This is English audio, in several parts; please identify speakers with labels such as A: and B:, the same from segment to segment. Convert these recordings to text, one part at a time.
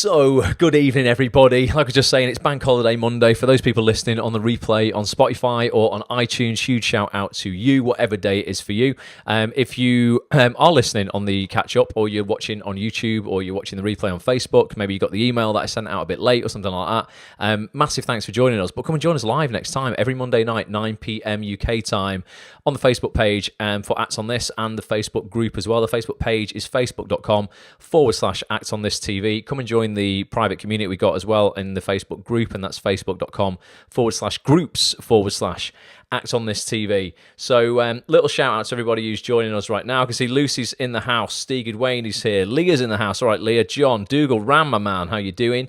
A: So, good evening, everybody. Like I was just saying, it's Bank Holiday Monday. For those people listening on the replay on Spotify or on iTunes, huge shout out to you, whatever day it is for you. If you are listening on the catch-up, or you're watching on YouTube, or you're watching the replay on Facebook, maybe you got the email that I sent out a bit late or something like that, massive thanks for joining us. But come and join us live next time, every Monday night, 9 p.m. UK time, on the Facebook page for Acts on This, and the Facebook group as well. The Facebook page is facebook.com/Acts on This TV. Come and join the private community we got as well in the Facebook group, and that's facebook.com/groups/Acts on This TV. So little shout out to everybody who's joining us right now. I can see Lucy's in the house, Steve Wayne is here, Leah's in the house. All right, Leah, John, Dougal, Ram, my man, how you doing?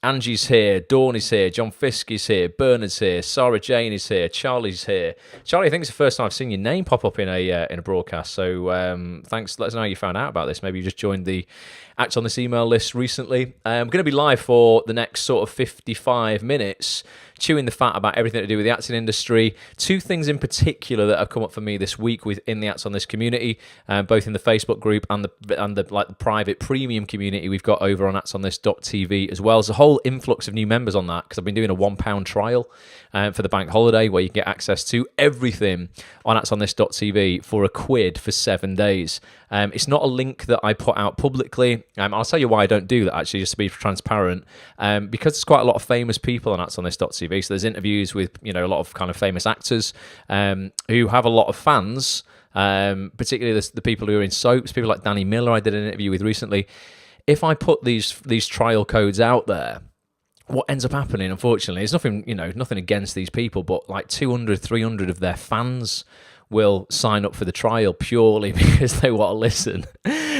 A: Angie's here, Dawn is here, John Fisk is here, Bernard's here, Sarah Jane is here, Charlie's here. Charlie, I think it's the first time I've seen your name pop up in a broadcast, so thanks. Let us know how you found out about this. Maybe you just joined the Acts on This email list recently. I'm going to be live for the next sort of 55 minutes, chewing the fat about everything to do with the acting industry. Two things in particular that have come up for me this week within the Acts on This community, both in the Facebook group and the like the private premium community we've got over on actsonthis.tv as well. There's a whole influx of new members on that because I've been doing a £1 trial for the bank holiday where you can get access to everything on actsonthis.tv for £1 for 7 days. It's not a link that I put out publicly. I'll tell you why I don't do that, actually, just to be transparent. Because there's quite a lot of famous people on actsonthis.tv. So there's interviews with, a lot of kind of famous actors who have a lot of fans, particularly the people who are in soaps, people like Danny Miller I did an interview with recently. If I put these trial codes out there, what ends up happening, unfortunately, is nothing against these people, but like 200, 300 of their fans will sign up for the trial purely because they want to listen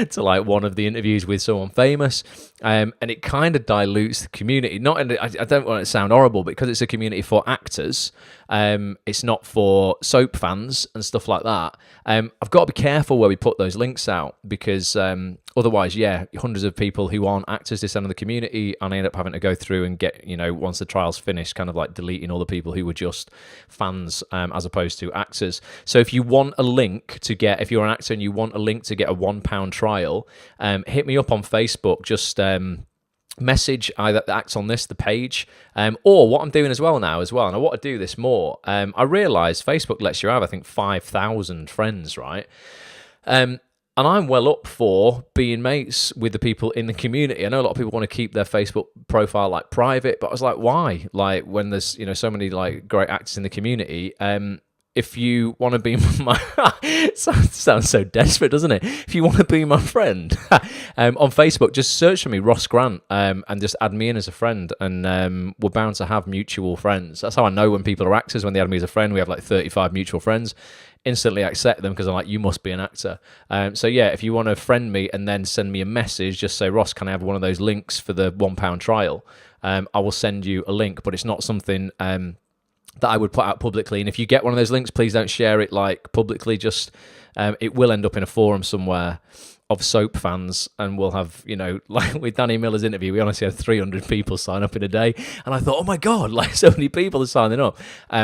A: to like one of the interviews with someone famous, and it kind of dilutes the community. I don't want it to sound horrible, but because it's a community for actors, it's not for soap fans and stuff like that. I've got to be careful where we put those links out because otherwise, hundreds of people who aren't actors descend on the community, and I end up having to go through and get, once the trial's finished, kind of like deleting all the people who were just fans as opposed to actors. So if you want a link to get, if you're an actor and you want a link to get a £1 trial, hit me up on Facebook. Just message either Acts on This, the page, or what I'm doing as well, and I want to do this more. I realised Facebook lets you have, I think, 5,000 friends, right? And I'm well up for being mates with the people in the community. I know a lot of people want to keep their Facebook profile like private, but I was like, why? Like when there's so many like great actors in the community. If you want to be my... sounds so desperate, doesn't it? If you want to be my friend on Facebook, just search for me, Ross Grant, and just add me in as a friend, and we're bound to have mutual friends. That's how I know when people are actors, when they add me as a friend. We have like 35 mutual friends. Instantly accept them because I'm like, you must be an actor. So if you want to friend me and then send me a message, just say, Ross, can I have one of those links for the £1 trial? I will send you a link, but it's not something... that I would put out publicly. And if you get one of those links, please don't share it like publicly. Just it will end up in a forum somewhere of soap fans, and we'll have, like with Danny Miller's interview, we honestly had 300 people sign up in a day, and I thought, oh my god, like so many people are signing up.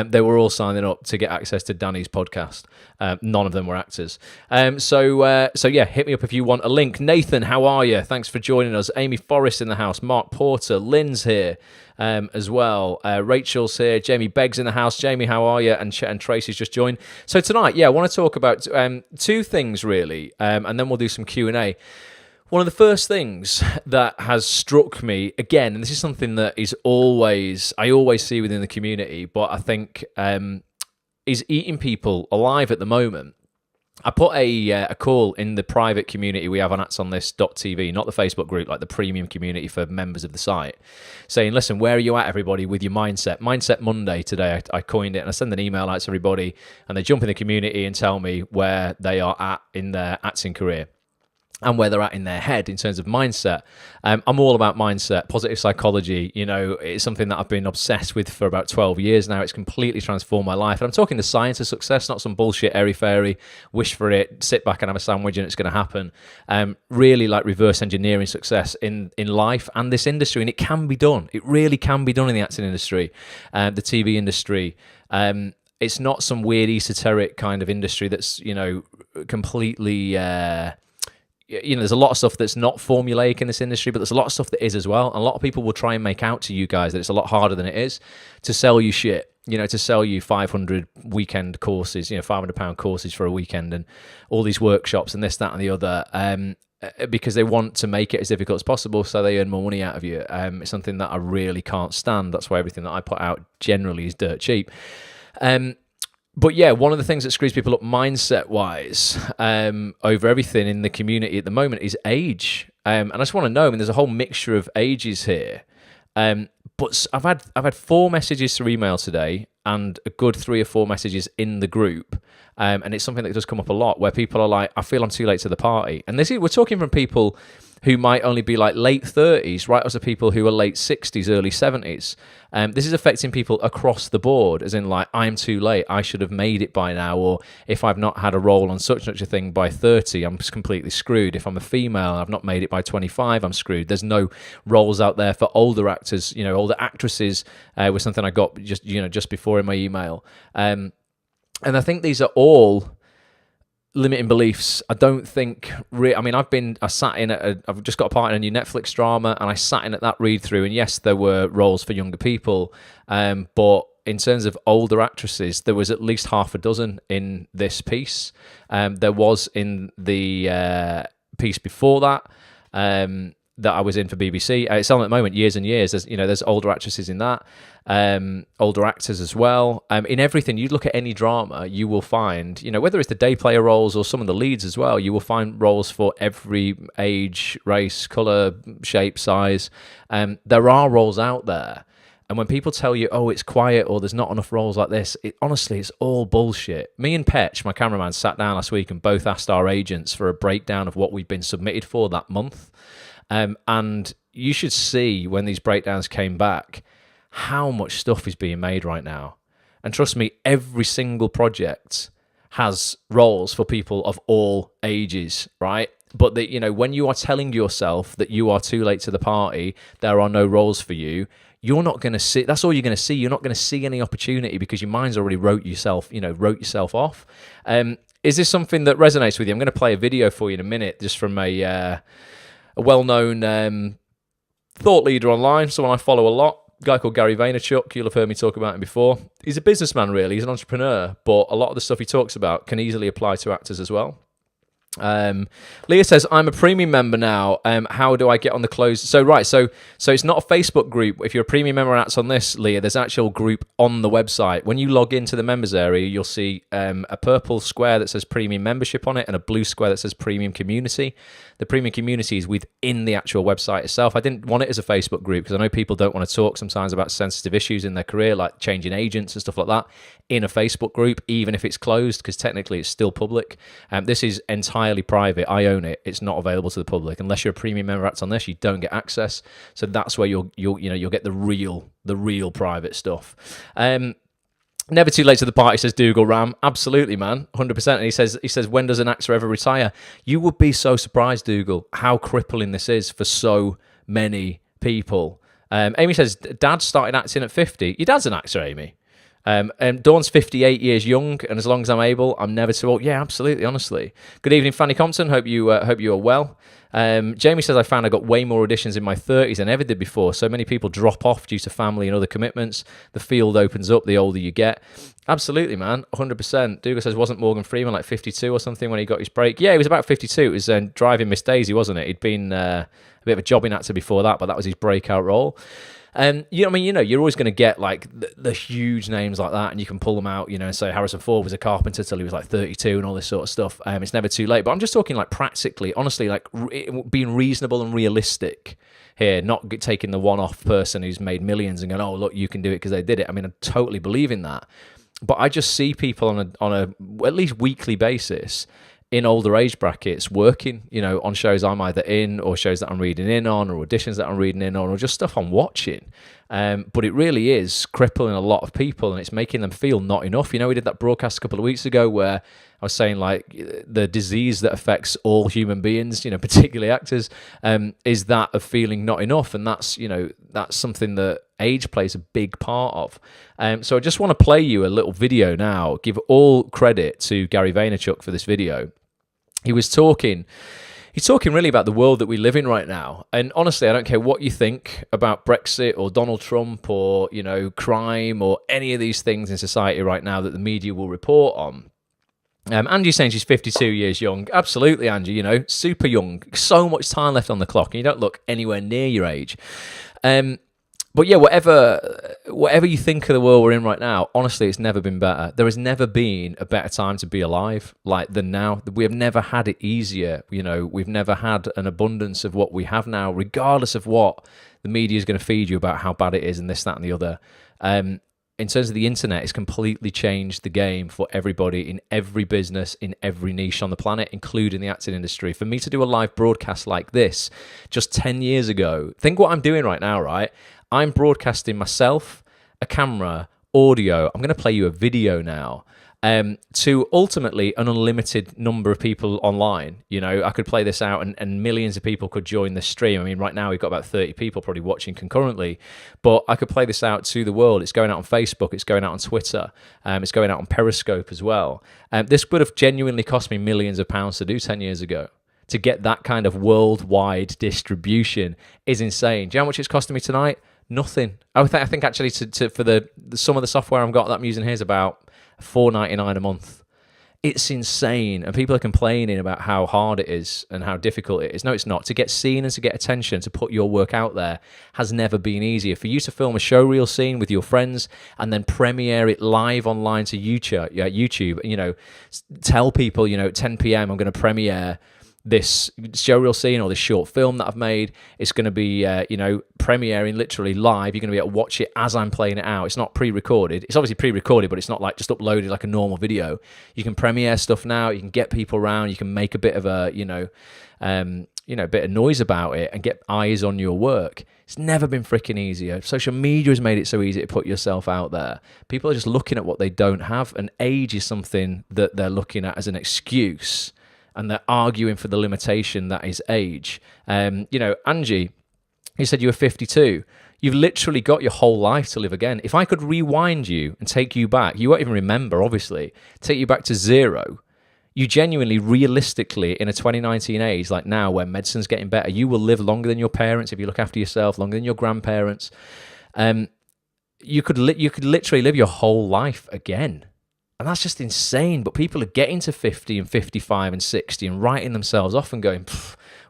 A: They were all signing up to get access to Danny's podcast. None of them were actors. So hit me up if you want a link. Nathan, how are you? Thanks for joining us. Amy Forrest in the house. Mark Porter, Lynn's here as well. Rachel's here. Jamie Begg's in the house. Jamie, how are you? And Tracy's just joined. So tonight, I want to talk about two things really, and then we'll do some Q&A. One of the first things that has struck me, again, and this is something that I always see within the community, but I think is eating people alive at the moment. I put a call in the private community we have on actsonthis.tv, not the Facebook group, like the premium community for members of the site, saying, listen, where are you at, everybody, with your mindset? Mindset Monday today, I coined it, and I send an email out to everybody, and they jump in the community and tell me where they are at in their acting career and where they're at in their head in terms of mindset. I'm all about mindset, positive psychology. It's something that I've been obsessed with for about 12 years now. It's completely transformed my life. And I'm talking the science of success, not some bullshit airy-fairy, wish for it, sit back and have a sandwich and it's going to happen. Really like reverse engineering success in life and this industry. And it can be done. It really can be done in the acting industry, the TV industry. It's not some weird esoteric kind of industry that's, completely... there's a lot of stuff that's not formulaic in this industry, but there's a lot of stuff that is as well. And a lot of people will try and make out to you guys that it's a lot harder than it is to sell you shit. To sell you 500 weekend courses, £500 courses for a weekend and all these workshops and this, that, and the other, because they want to make it as difficult as possible so they earn more money out of you. It's something that I really can't stand. That's why everything that I put out generally is dirt cheap. But yeah, one of the things that screws people up mindset-wise over everything in the community at the moment is age. And I just want to know, there's a whole mixture of ages here. But I've had 4 messages through email today and a good 3 or 4 messages in the group. And it's something that does come up a lot where people are like, I feel I'm too late to the party. And we're talking from people who might only be like late 30s, right up to people who are late 60s, early 70s. This is affecting people across the board, as in like, I'm too late, I should have made it by now, or if I've not had a role on such and such a thing by 30, I'm just completely screwed. If I'm a female and I've not made it by 25, I'm screwed. There's no roles out there for older actors, older actresses, was something I got just before in my email. And I think these are all limiting beliefs. I don't think. I've just got a part in a new Netflix drama, and I sat in at that read through. And yes, there were roles for younger people, but in terms of older actresses, there was at least half a dozen in this piece. There was in the piece before that. That I was in for BBC. It's on at the moment, Years and Years. There's older actresses in that, older actors as well. In everything, you look at any drama, you will find, whether it's the day player roles or some of the leads as well, you will find roles for every age, race, colour, shape, size. There are roles out there. And when people tell you, oh, it's quiet or there's not enough roles like this, honestly, it's all bullshit. Me and Petch, my cameraman, sat down last week and both asked our agents for a breakdown of what we've been submitted for that month. And you should see when these breakdowns came back how much stuff is being made right now. And trust me, every single project has roles for people of all ages, right? But when you are telling yourself that you are too late to the party, there are no roles for you, you're not going to see, that's all you're going to see. You're not going to see any opportunity because your mind's already wrote yourself off. Is this something that resonates with you? I'm going to play a video for you in a minute, just from a well-known thought leader online, someone I follow a lot, a guy called Gary Vaynerchuk. You'll have heard me talk about him before. He's a businessman, really. He's an entrepreneur, but a lot of the stuff he talks about can easily apply to actors as well. Leah says, I'm a premium member now. How do I get on the close? So it's not a Facebook group. If you're a premium member and that's on this, Leah, there's an actual group on the website. When you log into the members area, you'll see a purple square that says premium membership on it and a blue square that says premium community. The premium community is within the actual website itself. I didn't want it as a Facebook group because I know people don't want to talk sometimes about sensitive issues in their career, like changing agents and stuff like that, in a Facebook group, even if it's closed, because technically it's still public. This is entirely private. I own it. It's not available to the public unless you're a premium member. That's on this. You don't get access. So that's where you'll get the real private stuff. Never too late to the party, says Dougal Ram. Absolutely, man, 100%. And he says, when does an actor ever retire? You would be so surprised, Dougal, how crippling this is for so many people. Amy says, Dad started acting at 50. Your dad's an actor, Amy. Dawn's 58 years young, and as long as I'm able, I'm never too old. Yeah, absolutely, honestly. Good evening, Fanny Compton. Hope you are well. Jamie says, I found I got way more auditions in my 30s than ever did before. So many people drop off due to family and other commitments. The field opens up the older you get. Absolutely, man, 100%. Dougal says, wasn't Morgan Freeman like 52 or something when he got his break? Yeah, he was about 52. It was Driving Miss Daisy, wasn't it? He'd been a bit of a jobbing actor before that, but that was his breakout role. You're always going to get like the huge names like that, and you can pull them out, and say Harrison Ford was a carpenter till he was like 32 and all this sort of stuff. It's never too late. But I'm just talking like practically, honestly, like being reasonable and realistic here, not taking the one-off person who's made millions and going, oh, look, you can do it because they did it. I mean, I totally believe in that. But I just see people on a at least weekly basis in older age brackets working, on shows I'm either in or shows that I'm reading in on or auditions that I'm reading in on or just stuff I'm watching. But it really is crippling a lot of people and it's making them feel not enough. We did that broadcast a couple of weeks ago where I was saying like the disease that affects all human beings, particularly actors, is that of feeling not enough. And that's something that age plays a big part of. So I just want to play you a little video now, give all credit to Gary Vaynerchuk for this video. He was talking You're talking really about the world that we live in right now. And honestly, I don't care what you think about Brexit or Donald Trump or, you know, crime or any of these things in society right now that the media will report on. Angie's saying she's 52 years young. Absolutely, Angie, you know, super young. So much time left on the clock, and you don't look anywhere near your age. But yeah, whatever you think of the world we're in right now, honestly, it's never been better. There has never been a better time to be alive than now. We have never had it easier. You know, we've never had an abundance of what we have now, regardless of what the media is going to feed you about how bad it is and this, that, and the other. In terms of the internet, it's completely changed the game for everybody in every business, in every niche on the planet, including the acting industry. For me to do a live broadcast like this just 10 years ago, think what I'm doing right now, right? I'm broadcasting myself, a camera, audio. I'm going to play you a video now to ultimately an unlimited number of people online. You know, I could play this out and millions of people could join the stream. I mean, right now we've got about 30 people probably watching concurrently, but I could play this out to the world. It's going out on Facebook. It's going out on Twitter. It's going out on Periscope as well. This would have genuinely cost me millions of pounds to do 10 years ago. To get that kind of worldwide distribution is insane. Do you know how much it's costing me tonight? Nothing. I think actually for the some of the software I've got that I'm using here is about $4.99 a month. It's insane, and people are complaining about how hard it is and how difficult it is. No, it's not. To get seen and to get attention, to put your work out there has never been easier. For you to film a showreel scene with your friends and then premiere it live online to YouTube, you know, tell people, you know, at 10 p.m. I'm going to premiere this showreel scene or this short film that I've made. It's going to be, you know, premiering literally live. You're going to be able to watch it as I'm playing it out. It's not pre-recorded. It's obviously pre-recorded, but it's not like just uploaded like a normal video. You can premiere stuff now. You can get people around. You can make a bit of a, a bit of noise about it and get eyes on your work. It's never been freaking easier. Social media has made it so easy to put yourself out there. People are just looking at what they don't have, and age is something that they're looking at as an excuse. And they're arguing for the limitation that is age. Angie, you said you were 52. You've literally got your whole life to live again. If I could rewind you and take you back, you won't even remember, obviously, take you back to 0. You genuinely, realistically, in a 2019 age, like now, where medicine's getting better, you will live longer than your parents if you look after yourself, longer than your grandparents. You could literally live your whole life again. And that's just insane. But people are getting to 50 and 55 and 60 and writing themselves off and going,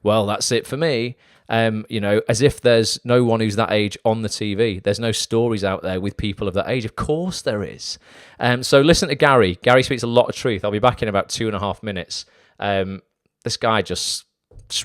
A: well, that's it for me. As if there's no one who's that age on the TV. There's no stories out there with people of that age. Of course there is. So listen to Gary. Gary speaks a lot of truth. I'll be back in about 2.5 minutes. This guy just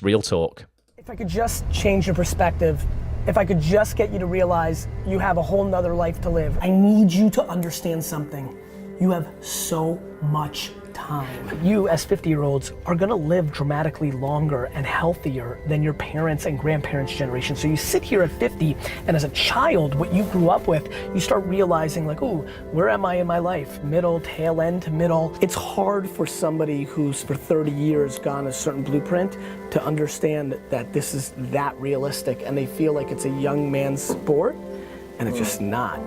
A: real talk.
B: If I could just change your perspective, if I could just get you to realize you have a whole nother life to live. I need you to understand something. You have so much time. You as 50-year-olds are gonna live dramatically longer and healthier than your parents and grandparents' generation. So you sit here at 50, and as a child, what you grew up with, you start realizing like, ooh, where am I in my life? Middle, tail end to middle. It's hard for somebody who's for 30 years gone a certain blueprint to understand that this is that realistic, and they feel like it's a young man's sport, and it's just not.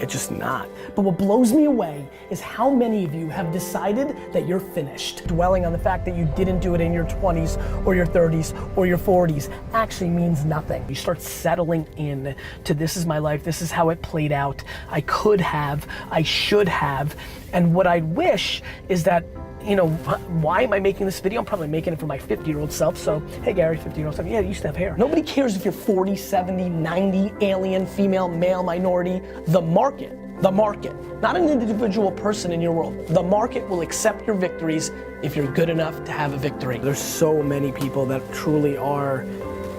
B: It's just not. But what blows me away is how many of you have decided that you're finished. Dwelling on the fact that you didn't do it in your 20s or your 30s or your 40s actually means nothing. You start settling in to this is my life, this is how it played out, I could have, I should have, and what I wish is that, why am I making this video? I'm probably making it for my 50-year-old self. So, hey Gary, 50-year-old self, yeah, you used to have hair. Nobody cares if you're 40, 70, 90, alien, female, male, minority. The market, not an individual person in your world. The market will accept your victories if you're good enough to have a victory. There's so many people that truly are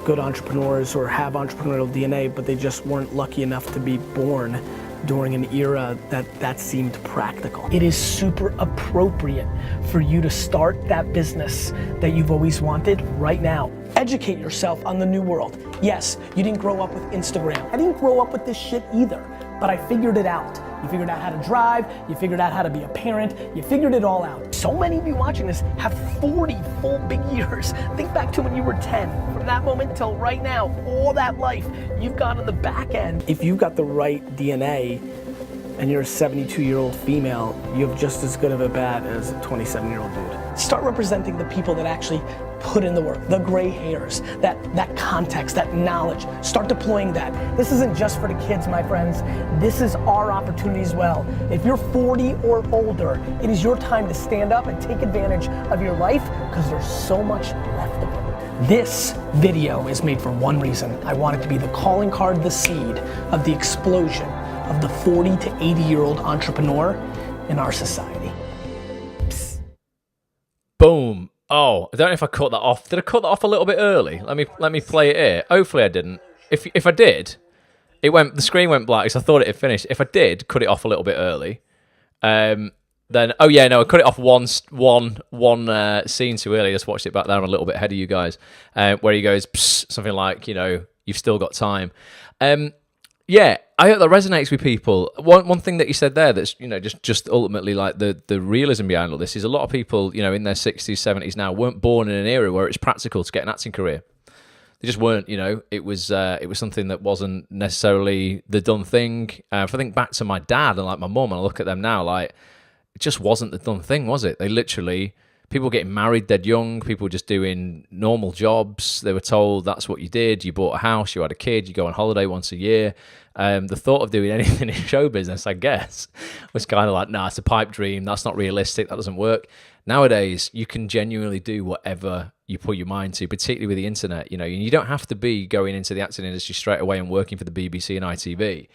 B: good entrepreneurs or have entrepreneurial DNA, but they just weren't lucky enough to be born during an era that seemed practical. It is super appropriate for you to start that business that you've always wanted right now. Educate yourself on the new world. Yes, you didn't grow up with Instagram. I didn't grow up with this shit either, but I figured it out. You figured out how to drive, you figured out how to be a parent, you figured it all out. So many of you watching this have 40 full big years. Think back to when you were 10. From that moment till right now, all that life, you've gone on the back end. If you've got the right DNA, and you're a 72-year-old female, you have just as good of a bat as a 27-year-old dude. Start representing the people that actually put in the work, the gray hairs, that context, that knowledge. Start deploying that. This isn't just for the kids, my friends. This is our opportunity as well. If you're 40 or older, it is your time to stand up and take advantage of your life because there's so much left of it. This video is made for one reason. I want it to be the calling card, the seed of the explosion of the 40 to 80-year-old entrepreneur in our society. Psst.
A: Boom. Oh, I don't know if I cut that off. Did I cut that off a little bit early? Let me play it here. Hopefully I didn't. If I did, the screen went black, so I thought it had finished. If I did cut it off a little bit early, then I cut it off one scene too early. I just watched it back there. I'm a little bit ahead of you guys, where he goes something like, you've still got time. Yeah, I hope that resonates with people. One thing that you said there that's, just ultimately like the realism behind all this is a lot of people, in their 60s, 70s now weren't born in an era where it's practical to get an acting career. They just weren't, it was something that wasn't necessarily the done thing. If I think back to my dad and like my mum and I look at them now, like it just wasn't the done thing, was it? They literally, people getting married dead young, people just doing normal jobs. They were told that's what you did. You bought a house, you had a kid, you go on holiday once a year. The thought of doing anything in show business, I guess, was kind of like, nah, it's a pipe dream. That's not realistic. That doesn't work. Nowadays, you can genuinely do whatever you put your mind to, particularly with the internet. You don't have to be going into the acting industry straight away and working for the BBC and ITV.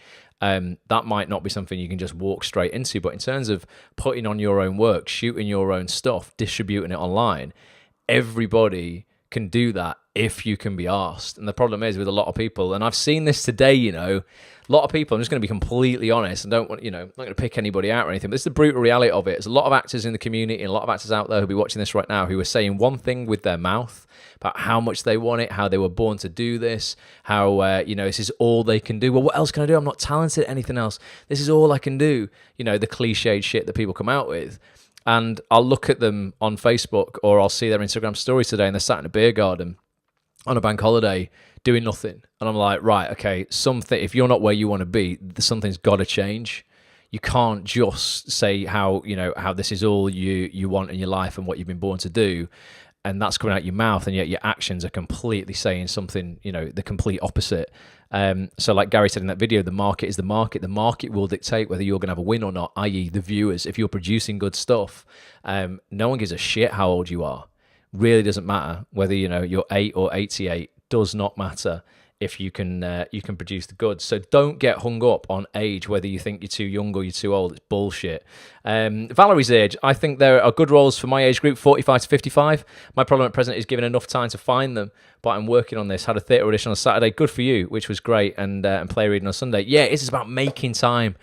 A: That might not be something you can just walk straight into. But in terms of putting on your own work, shooting your own stuff, distributing it online, everybody can do that if you can be asked. And the problem is with a lot of people, and I've seen this today, a lot of people, I'm just going to be completely honest and don't want, I'm not going to pick anybody out or anything, but this is the brutal reality of it. There's a lot of actors in the community and a lot of actors out there who'll be watching this right now who are saying one thing with their mouth about how much they want it, how they were born to do this, how, this is all they can do. Well, what else can I do? I'm not talented at anything else. This is all I can do. The cliched shit that people come out with. And I'll look at them on Facebook or I'll see their Instagram stories today and they're sat in a beer garden on a bank holiday doing nothing. And I'm like, right, okay, if you're not where you want to be, something's got to change. You can't just say how this is all you want in your life and what you've been born to do. And that's coming out your mouth, and yet your actions are completely saying something, the complete opposite. So like Gary said in that video, the market is the market. The market will dictate whether you're going to have a win or not, i.e. the viewers. If you're producing good stuff, no one gives a shit how old you are. Really doesn't matter whether, you're 8 or 88. Does not matter if you can produce the goods. So don't get hung up on age, whether you think you're too young or you're too old. It's bullshit. Valerie's age, I think there are good roles for my age group, 45 to 55. My problem at present is giving enough time to find them, but I'm working on this. Had a theatre audition on Saturday, good for you, which was great, and play reading on Sunday. Yeah, it's just about making time.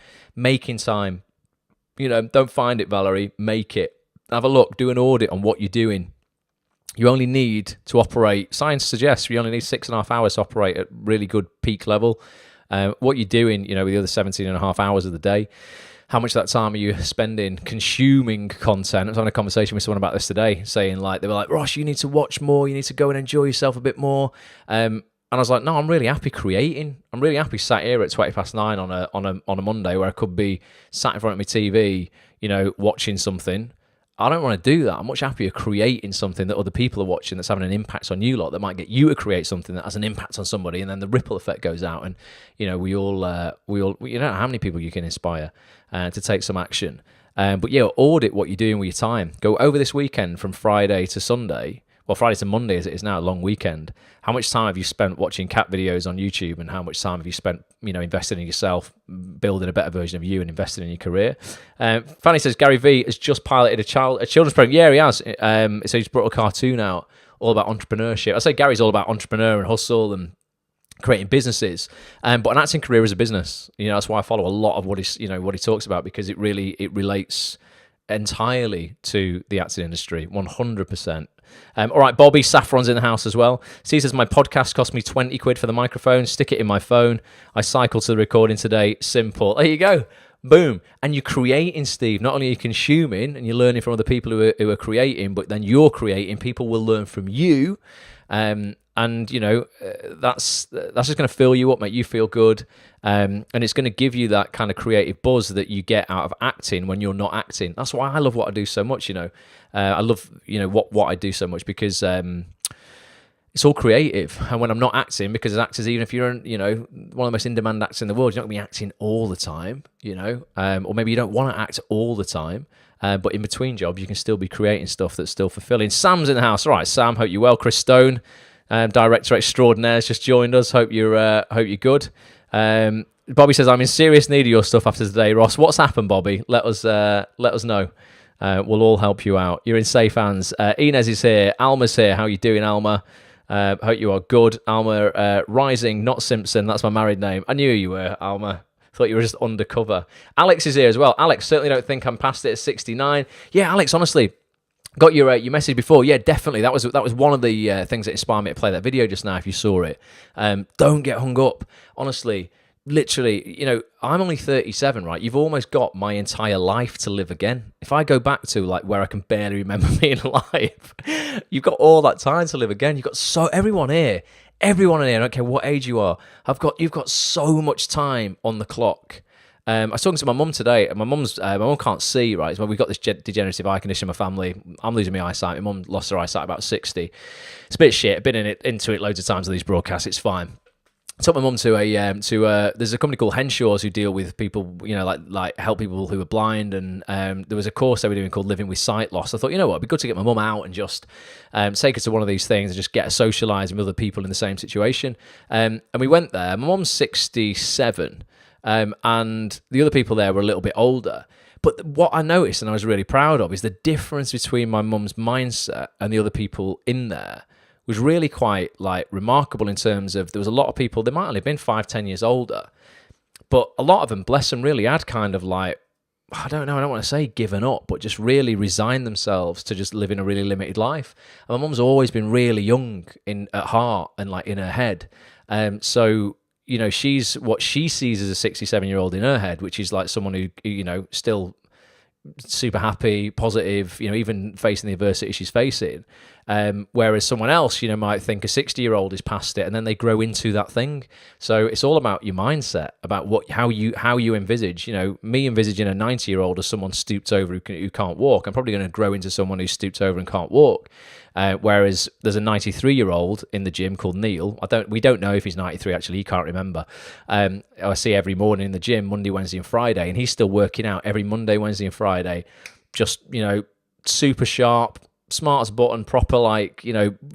A: Don't find it, Valerie, make it. Have a look, do an audit on what you're doing. You only need to operate, science suggests you only need 6.5 hours to operate at really good peak level. What you're doing, with the other 17.5 hours of the day, how much of that time are you spending consuming content? I was having a conversation with someone about this today, saying they were like, Ross, you need to watch more, you need to go and enjoy yourself a bit more. And I was like, no, I'm really happy creating. I'm really happy sat here at 9:20 on a Monday where I could be sat in front of my TV, watching something. I don't want to do that. I'm much happier creating something that other people are watching that's having an impact on you lot, that might get you to create something that has an impact on somebody, and then the ripple effect goes out, and we all you don't know how many people you can inspire to take some action. But yeah, audit what you're doing with your time. Go over this weekend from Friday to Sunday. Well, Friday to Monday as it is now, a long weekend. How much time have you spent watching cat videos on YouTube, and how much time have you spent, investing in yourself, building a better version of you, and investing in your career? Fanny says Gary Vee has just piloted a children's program. Yeah, he has. So he's brought a cartoon out all about entrepreneurship. I say Gary's all about entrepreneur and hustle and creating businesses, but an acting career is a business. That's why I follow a lot of what he talks about, because it relates entirely to the acting industry, 100%. All right, Bobby Saffron's in the house as well. He says, my podcast cost me 20 quid for the microphone. Stick it in my phone. I cycle to the recording today. Simple. There you go. Boom. And you're creating, Steve. Not only are you consuming and you're learning from other people who are creating, but then you're creating. People will learn from you. And and that's just going to fill you up, make you feel good, and it's going to give you that kind of creative buzz that you get out of acting when you're not acting. That's why I love what I do so much. I love what I do so much because it's all creative. And when I'm not acting, because as actors, even if you're one of the most in-demand actors in the world, you're not going to be acting all the time, or maybe you don't want to act all the time. But in between jobs, you can still be creating stuff that's still fulfilling. Sam's in the house. All right, Sam, hope you're well. Chris Stone, director extraordinaire, has just joined us. Hope you're good. Bobby says, I'm in serious need of your stuff after today. Ross, what's happened, Bobby? Let us know. We'll all help you out. You're in safe hands. Inez is here. Alma's here. How you doing, Alma? Hope you are good. Alma Rising, not Simpson. That's my married name. I knew you were, Alma. Thought you were just undercover. Alex is here as well. Alex, certainly don't think I'm past it at 69. Yeah, Alex, honestly, got your message before. Yeah, definitely. That was one of the things that inspired me to play that video just now, if you saw it. Don't get hung up. Honestly, literally, I'm only 37, right? You've almost got my entire life to live again. If I go back to like where I can barely remember being alive, you've got all that time to live again. You've got everyone here, I don't care what age you are, you've got so much time on the clock. I was talking to my mum today, and my mum can't see, right? We've got this degenerative eye condition in my family. I'm losing my eyesight. My mum lost her eyesight about 60. It's a bit shit. I've been into it loads of times on these broadcasts. It's fine. I took my mum to there's a company called Henshaws who deal with people, like help people who are blind, and there was a course they were doing called Living with Sight Loss. I thought, it'd be good to get my mum out and just take her to one of these things and just get her socialising with other people in the same situation. And we went there. My mum's 67, and the other people there were a little bit older. But what I noticed, and I was really proud of, is the difference between my mum's mindset and the other people in there was really quite remarkable, in terms of there was a lot of people, they might only have been 5-10 years older, but a lot of them, bless them, really had kind of I don't want to say given up, but just really resigned themselves to just living a really limited life. And my mum's always been really young at heart and in her head. So, she's what she sees as a 67-year-old in her head, which is someone who, still super happy, positive, even facing the adversity she's facing. Whereas someone else, might think a 60-year-old is past it, and then they grow into that thing. So it's all about your mindset, about how you envisage. Me envisaging a 90-year-old as someone stooped over who can't walk. I'm probably going to grow into someone who's stooped over and can't walk. Whereas there's a 93-year-old in the gym called Neil. We don't know if he's 93, actually. He can't remember. I see every morning in the gym, Monday, Wednesday, and Friday, and he's still working out every Monday, Wednesday, and Friday. Just, super sharp, smart as a button, proper,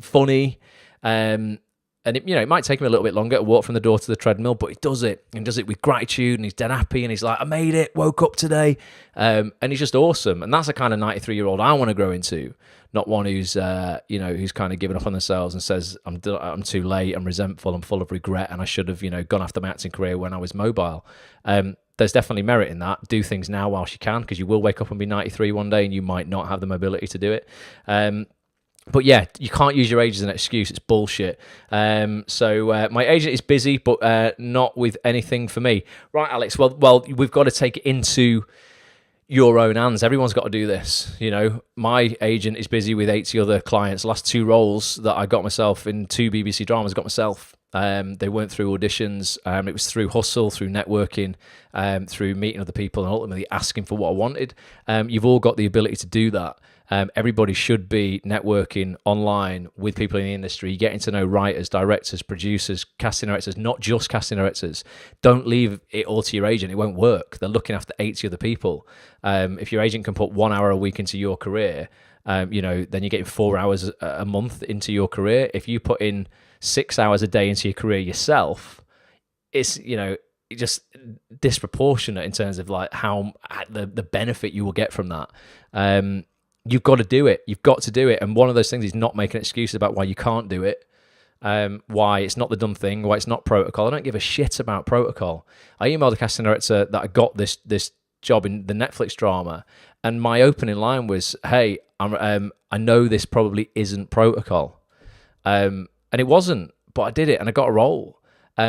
A: funny. And it might take him a little bit longer to walk from the door to the treadmill, but he does it, and does it with gratitude, and he's dead happy, and he's like, I made it, woke up today. And he's just awesome. And that's the kind of 93-year-old I want to grow into, not one who's, who's kind of given up on themselves and says, I'm too late, I'm resentful, I'm full of regret, and I should have, gone after my acting career when I was mobile. There's definitely merit in that. Do things now whilst you can, because you will wake up and be 93 one day, and you might not have the mobility to do it. But yeah, you can't use your age as an excuse. It's bullshit. So my agent is busy, but not with anything for me. Right, Alex. Well, we've got to take it into your own hands. Everyone's got to do this. My agent is busy with 80 other clients. The last 2 roles that I got myself in, 2 BBC dramas, got myself. They weren't through auditions. It was through hustle, through networking, through meeting other people, and ultimately asking for what I wanted. You've all got the ability to do that. Everybody should be networking online with people in the industry, getting to know writers, directors, producers, casting directors, not just casting directors. Don't leave it all to your agent. It won't work. They're looking after 80 other people. If your agent can put 1 hour a week into your career, then you're getting 4 hours a month into your career. If you put in 6 hours a day into your career yourself, it's, just disproportionate in terms of how the benefit you will get from that. You've got to do it. You've got to do it. And one of those things is not making excuses about why you can't do it, why it's not the done thing, why it's not protocol. I don't give a shit about protocol. I emailed the casting director that I got this job in the Netflix drama, and my opening line was, hey, I know this probably isn't protocol. And it wasn't, but I did it and I got a role.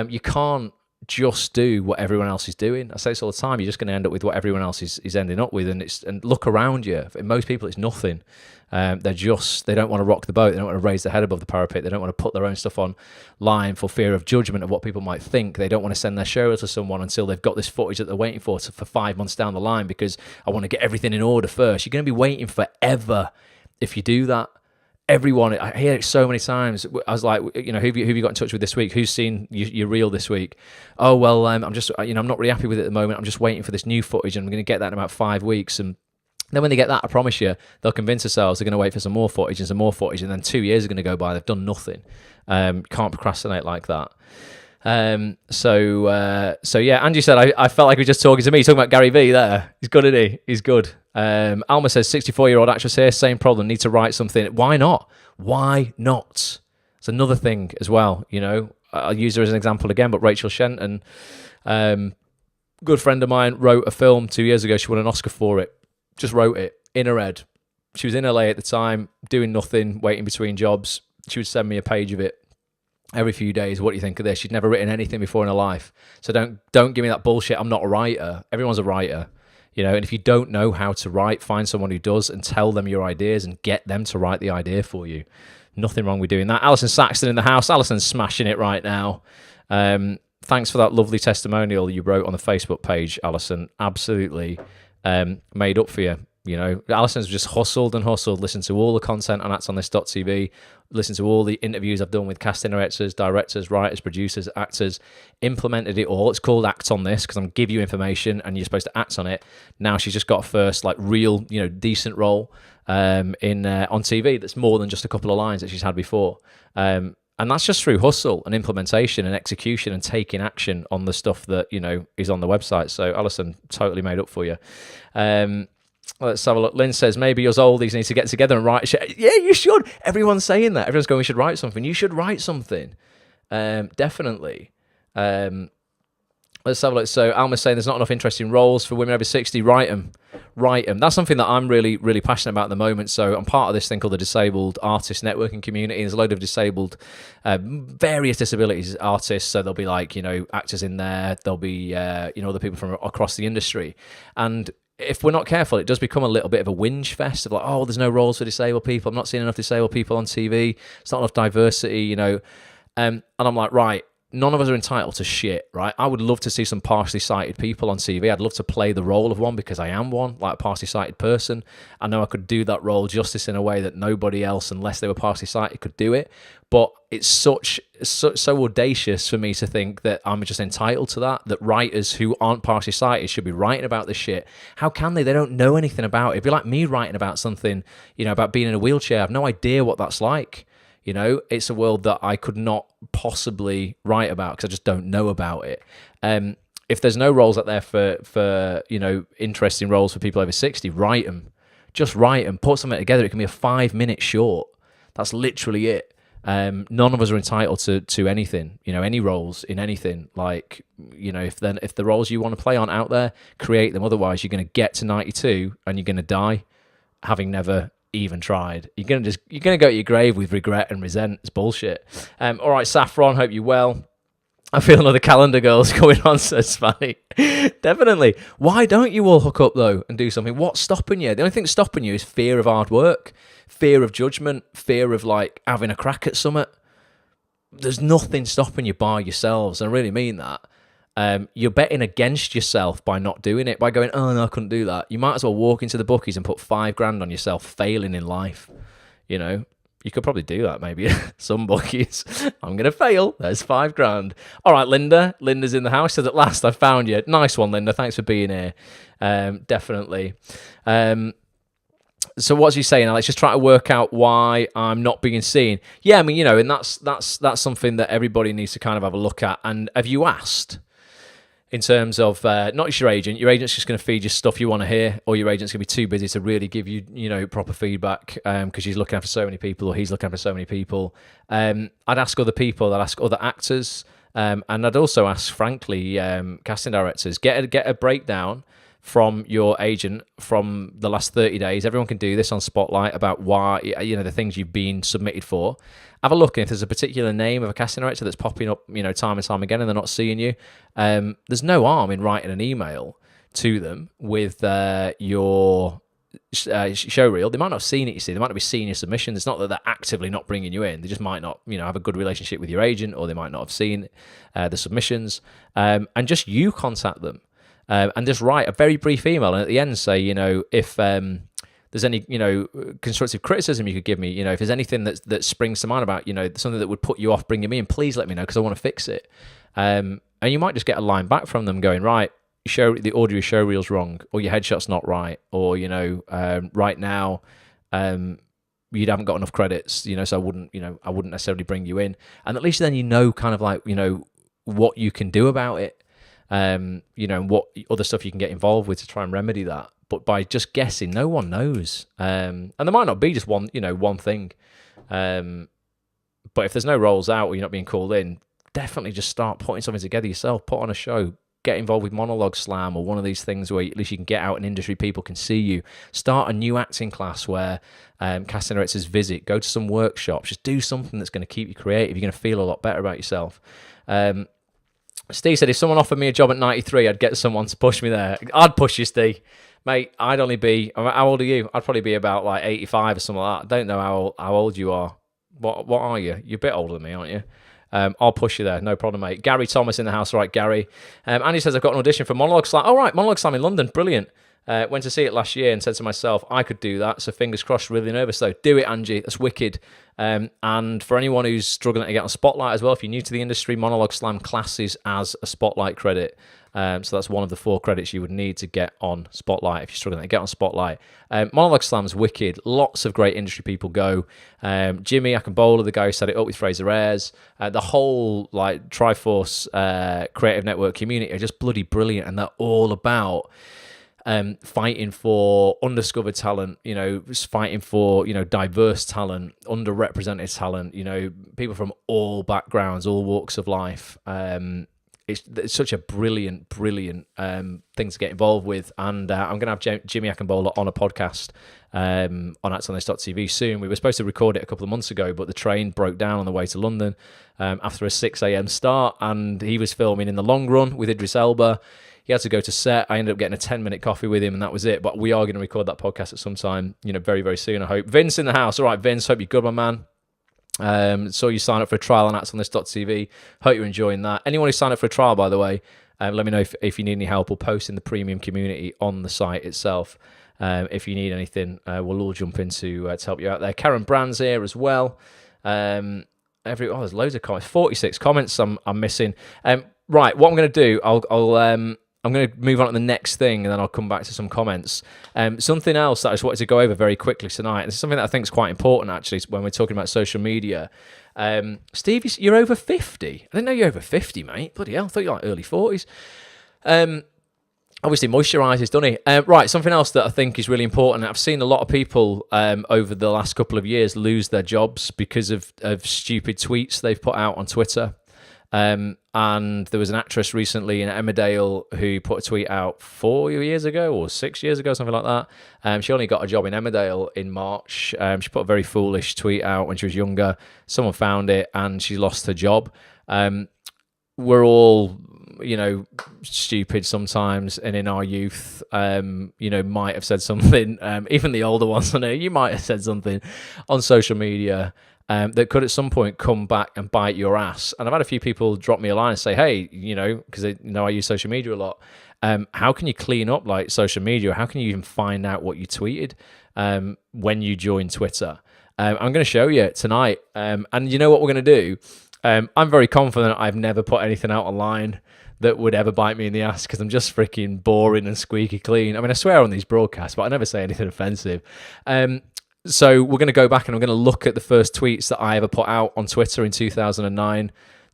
A: You can't just do what everyone else is doing. I say this all the time. You're just going to end up with what everyone else is ending up with, and look around you. For most people, it's nothing. They don't want to rock the boat. They don't want to raise their head above the parapet. They don't want to put their own stuff online for fear of judgment of what people might think. They don't want to send their show to someone until they've got this footage that they're waiting for 5 months down the line, because I want to get everything in order first. You're going to be waiting forever if you do that. Everyone, I hear it so many times. I was like, who have you got in touch with this week? Who's seen your reel this week? Oh, well, I'm not really happy with it at the moment. I'm just waiting for this new footage, and I'm going to get that in about 5 weeks. And then when they get that, I promise you, they'll convince themselves they're going to wait for some more footage and some more footage, and then 2 years are going to go by. They've done nothing. Can't procrastinate like that. So yeah, Angie said, I felt like we were just talking to me. He's talking about Gary Vee there. He's good, isn't he? He's good. Alma says, 64-year-old actress here, same problem, need to write something. Why not? Why not? It's another thing as well, I'll use her as an example again, but Rachel Shenton, good friend of mine, wrote a film 2 years ago. She won an Oscar for it. Just wrote it in her head. She was in LA at the time, doing nothing, waiting between jobs. She would send me a page of it every few days. What do you think of this? She'd never written anything before in her life. So don't give me that bullshit. I'm not a writer. Everyone's a writer. And if you don't know how to write, find someone who does and tell them your ideas and get them to write the idea for you. Nothing wrong with doing that. Alison Saxon in the house. Alison's smashing it right now. Thanks for that lovely testimonial you wrote on the Facebook page, Alison. Absolutely made up for you. Alison's just hustled and hustled, listened to all the content on actonthis.tv, listened to all the interviews I've done with casting directors, writers, producers, actors, implemented it all. It's called Act on This because I'm giving you information and you're supposed to act on it. Now she's just got a first real, decent role on TV that's more than just a couple of lines that she's had before. And that's just through hustle and implementation and execution and taking action on the stuff that, is on the website. So Alison, totally made up for you. Let's have a look. Lynn says, maybe us oldies need to get together and write shit. Yeah, you should. Everyone's saying that. Everyone's going, we should write something. You should write something. Definitely. Let's have a look. So Alma's saying there's not enough interesting roles for women over 60. Write them. That's something that I'm really, really passionate about at the moment. So I'm part of this thing called the Disabled Artist Networking Community. There's a load of disabled, various disabilities artists. So there'll be actors in there. There'll be, other people from across the industry. And if we're not careful, it does become a little bit of a whinge fest of there's no roles for disabled people. I'm not seeing enough disabled people on TV. It's not enough diversity, And I'm like, right, none of us are entitled to shit, right? I would love to see some partially sighted people on TV. I'd love to play the role of one because I am one, like a partially sighted person. I know I could do that role justice in a way that nobody else, unless they were partially sighted, could do it. But it's so audacious for me to think that I'm just entitled to that writers who aren't partially sighted should be writing about this shit. How can they? They don't know anything about it. It'd be like me writing about something, about being in a wheelchair. I have no idea what that's like. It's a world that I could not possibly write about because I just don't know about it. If there's no roles out there for interesting roles for people over 60, write them. Just write them. Put something together. It can be a 5-minute short. That's literally it. None of us are entitled to anything, any roles in anything. If the roles you want to play aren't out there, create them. Otherwise, you're going to get to 92 and you're going to die having never even tried. You're going to go to your grave with regret and resent. It's bullshit. All right, Saffron, hope you're well. I feel another calendar girl's going on, says Fanny. Definitely. Why don't you all hook up, though, and do something? What's stopping you? The only thing stopping you is fear of hard work, fear of judgment, fear of, having a crack at something. There's nothing stopping you by yourselves, and I really mean that. You're betting against yourself by not doing it, by going, oh, no, I couldn't do that. You might as well walk into the bookies and put $5,000 on yourself failing in life, You could probably do that, maybe. Some bookies. I'm going to fail. There's $5,000. All right, Linda. Linda's in the house. Says, at last, I found you. Nice one, Linda. Thanks for being here. Definitely. So what's he saying, Alex? Just try to work out why I'm not being seen. Yeah, I mean, and that's something that everybody needs to kind of have a look at. And have you asked? In terms of not just your agent's just going to feed you stuff you want to hear, or your agent's going to be too busy to really give you, proper feedback because she's looking after so many people, or he's looking after so many people. I'd ask other people, I'd ask other actors, and I'd also ask, frankly, casting directors. Get a breakdown from your agent from the last 30 days. Everyone can do this on Spotlight about why, the things you've been submitted for, have a look. And if there's a particular name of a casting director that's popping up, time and time again, and they're not seeing you, there's no harm in writing an email to them with your show reel. They might not have seen it, you see. They might not be seeing your submissions. It's not that they're actively not bringing you in. They just might not, have a good relationship with your agent, or they might not have seen the submissions. And just you contact them and just write a very brief email. And at the end say, if there's any, constructive criticism you could give me, if there's anything that springs to mind about, something that would put you off bringing me in, please let me know, because I want to fix it. And you might just get a line back from them going, right, the order of your show reel's wrong, or your headshot's not right, or right now you haven't got enough credits, so I wouldn't necessarily bring you in. And at least then kind of like what you can do about it, and what other stuff you can get involved with to try and remedy that. But by just guessing, no one knows, and there might not be just one thing. But if there's no roles out, or you're not being called in, definitely just start putting something together yourself. Put on a show. Get involved with Monologue Slam, or one of these things where at least you can get out in industry, people can see you. Start a new acting class where casting directors visit. Go to some workshops. Just do something that's going to keep you creative. You're going to feel a lot better about yourself. Steve said, if someone offered me a job at 93, I'd get someone to push me there. I'd push you, Steve. Mate, I'd only be... How old are you? I'd probably be about like 85 or something like that. I don't know how old you are. What are you? You're a bit older than me, aren't you? I'll push you there, no problem, mate. Gary Thomas in the house, right, Gary. Andy says, I've got an audition for Monologue Slam. Oh, right, Monologue Slam in London, brilliant. Went to see it last year and said to myself, I could do that, so fingers crossed, really nervous though. Do it, Angie, that's wicked. And for anyone who's struggling to get on Spotlight as well, if you're new to the industry, Monologue Slam classes as a Spotlight credit. So that's one of the 4 credits you would need to get on Spotlight if you're struggling to get on Spotlight. Monologue Slam's wicked. Lots of great industry people go. Jimmy Akinbola, the guy who set it up with Fraser Ayres, the whole like Triforce Creative Network community are just bloody brilliant, and they're all about fighting for undiscovered talent, fighting for, diverse talent, underrepresented talent, people from all backgrounds, all walks of life. It's such a brilliant thing to get involved with, and I'm going to have Jimmy Akinbola on a podcast on actonthis.tv soon. We were supposed to record it a couple of months ago, but the train broke down on the way to London after a 6 a.m. start, and he was filming in the long run with Idris Elba. He had to go to set. I ended up getting a 10-minute coffee with him, and that was it. But we are going to record that podcast at some time, very, very soon, I hope. Vince in the house. All right, Vince, hope you're good, my man. So you sign up for a trial on actonthis.tv. Hope you're enjoying that. Anyone who signed up for a trial, by the way, let me know if you need any help. We'll post in the premium community on the site itself. If you need anything, we'll all jump in to help you out there. Karen Brand's here as well. There's loads of comments. 46 comments I'm missing. Right, what I'm going to do, I'm going to move on to the next thing, and then I'll come back to some comments. Something else that I just wanted to go over very quickly tonight, and it's something that I think is quite important, actually, when we're talking about social media. Steve, you're over 50. I didn't know you're over 50, mate. Bloody hell, I thought you were like early 40s. Obviously, moisturises, doesn't he? Right, something else that I think is really important. I've seen a lot of people over the last couple of years lose their jobs because of stupid tweets they've put out on Twitter. And there was an actress recently in Emmerdale who put a tweet out 4 years ago or 6 years ago, something like that. She only got a job in Emmerdale in March. She put a very foolish tweet out when she was younger. Someone found it and she lost her job. We're all, stupid sometimes, and in our youth, might have said something, even the older ones, I know, you might have said something on social media that could at some point come back and bite your ass. And I've had a few people drop me a line and say, hey, because they know I use social media a lot, how can you clean up like social media? How can you even find out what you tweeted when you join Twitter? I'm going to show you tonight. And you know what we're going to do? I'm very confident I've never put anything out online that would ever bite me in the ass, because I'm just freaking boring and squeaky clean. I mean, I swear on these broadcasts, but I never say anything offensive. So we're going to go back and I'm going to look at the first tweets that I ever put out on Twitter in 2009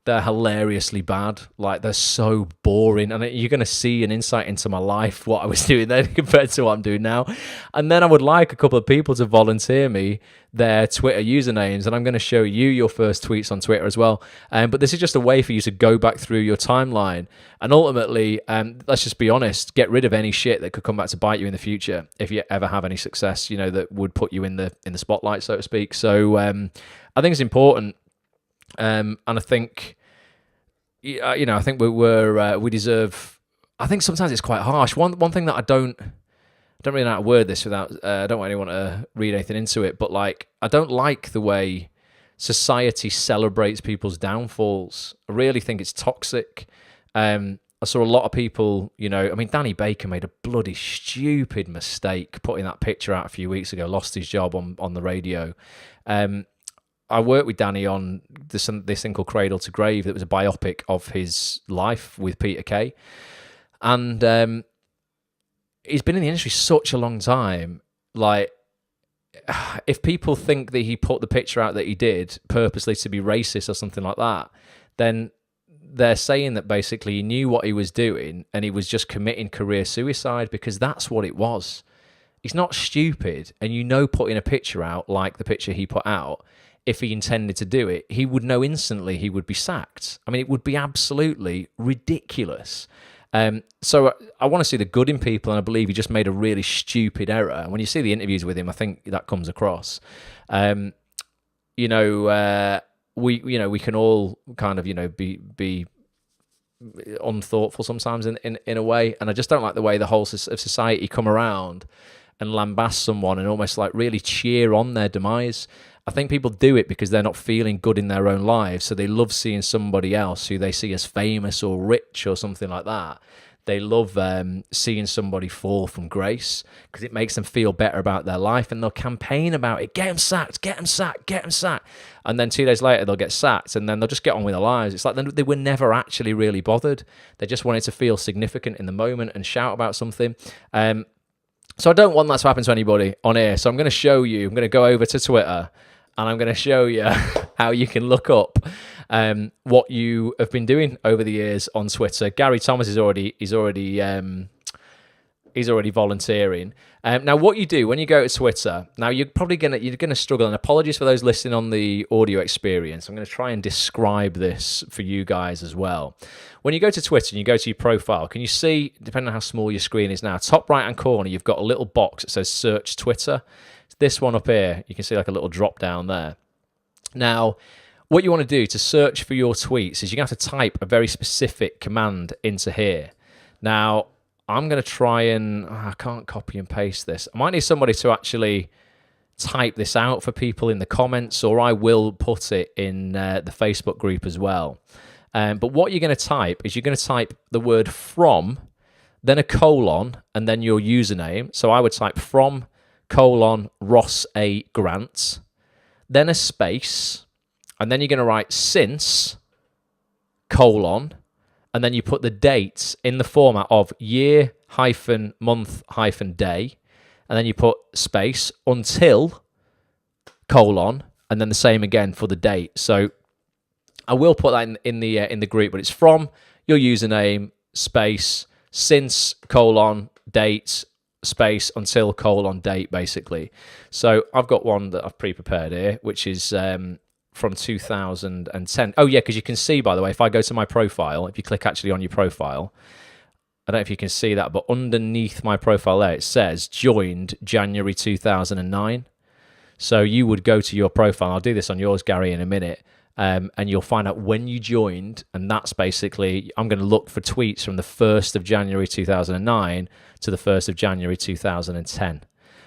A: they're hilariously bad. Like, they're so boring. And you're going to see an insight into my life, what I was doing then compared to what I'm doing now. And then I would like a couple of people to volunteer me their Twitter usernames, and I'm going to show you your first tweets on Twitter as well. But this is just a way for you to go back through your timeline and ultimately, let's just be honest, get rid of any shit that could come back to bite you in the future if you ever have any success, that would put you in the spotlight, so to speak. So I think it's important, and I think, I think we deserve. I think sometimes it's quite harsh. One thing that I don't really know how to word this without. I don't want anyone to read anything into it, but like, I don't like the way society celebrates people's downfalls. I really think it's toxic. I saw a lot of people, Danny Baker made a bloody stupid mistake putting that picture out a few weeks ago, lost his job on the radio. I worked with Danny on this thing called Cradle to Grave. That was a biopic of his life with Peter Kay. And he's been in the industry such a long time. Like, if people think that he put the picture out that he did purposely to be racist or something like that, then they're saying that basically he knew what he was doing and he was just committing career suicide, because that's what it was. He's not stupid, and putting a picture out like the picture he put out, if he intended to do it, he would know instantly he would be sacked. I mean, it would be absolutely ridiculous. So I want to see the good in people, and I believe he just made a really stupid error. And when you see the interviews with him, I think that comes across. We can all kind of be unthoughtful sometimes in a way, and I just don't like the way the whole of society come around and lambast someone and almost like really cheer on their demise. I think people do it because they're not feeling good in their own lives, so they love seeing somebody else who they see as famous or rich or something like that. They love seeing somebody fall from grace because it makes them feel better about their life, and they'll campaign about it. Get him sacked, get him sacked, get him sacked. And then 2 days later, they'll get sacked, and then they'll just get on with their lives. It's like they were never actually really bothered. They just wanted to feel significant in the moment and shout about something. So I don't want that to happen to anybody on here. So I'm going to show you. I'm going to go over to Twitter, and I'm going to show you how you can look up what you have been doing over the years on Twitter. Gary Thomas is already volunteering. Now, what you do when you go to Twitter, now you're gonna struggle. And apologies for those listening on the audio experience. I'm going to try and describe this for you guys as well. When you go to Twitter and you go to your profile, can you see, depending on how small your screen is now, top right hand corner, you've got a little box that says Search Twitter. It's this one up here. You can see like a little drop down there. Now, what you want to do to search for your tweets is you're going to have to type a very specific command into here. Now, I'm going to try and... I can't copy and paste this. I might need somebody to actually type this out for people in the comments, or I will put it in the Facebook group as well. But what you're going to type is you're going to type the word from, then a colon, and then your username. So I would type from, Ross A. Grant, then a space, and then you're going to write since, and then you put the dates in the format of year, month, day, and then you put space, until, and then the same again for the date. So I will put that in the group, but it's from your username, space, since, date, space, until, date, basically. So I've got one that I've pre-prepared here, which is from 2010. Oh yeah, because you can see, by the way, if I go to my profile, if you click actually on your profile, I don't know if you can see that, but underneath my profile there, it says joined January 2009. So you would go to your profile. I'll do this on yours, Gary, in a minute. And you'll find out when you joined, and that's basically, I'm going to look for tweets from the 1st of January 2009 to the 1st of January 2010.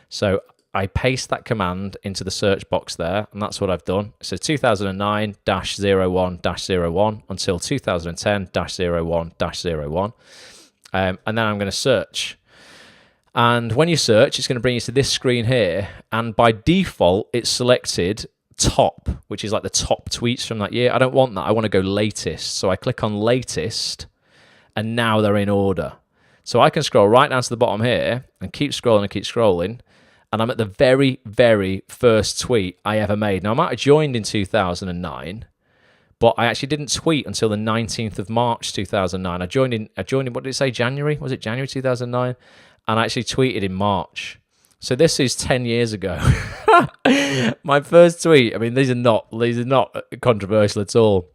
A: So I paste that command into the search box there, and that's what I've done. So 2009-01-01 until 2010-01-01. And then I'm going to search. And when you search, it's going to bring you to this screen here, and by default, it's selected top, which is like the top tweets from that year. I don't want that. I want to go latest. So I click on latest, and now they're in order. So I can scroll right down to the bottom here and keep scrolling, and I'm at the very, very first tweet I ever made. Now, I might have joined in 2009, but I actually didn't tweet until the 19th of March 2009. I joined in, what did it say, January? Was it January 2009? And I actually tweeted in March. So this is 10 years ago. My first tweet, I mean, these are not controversial at all.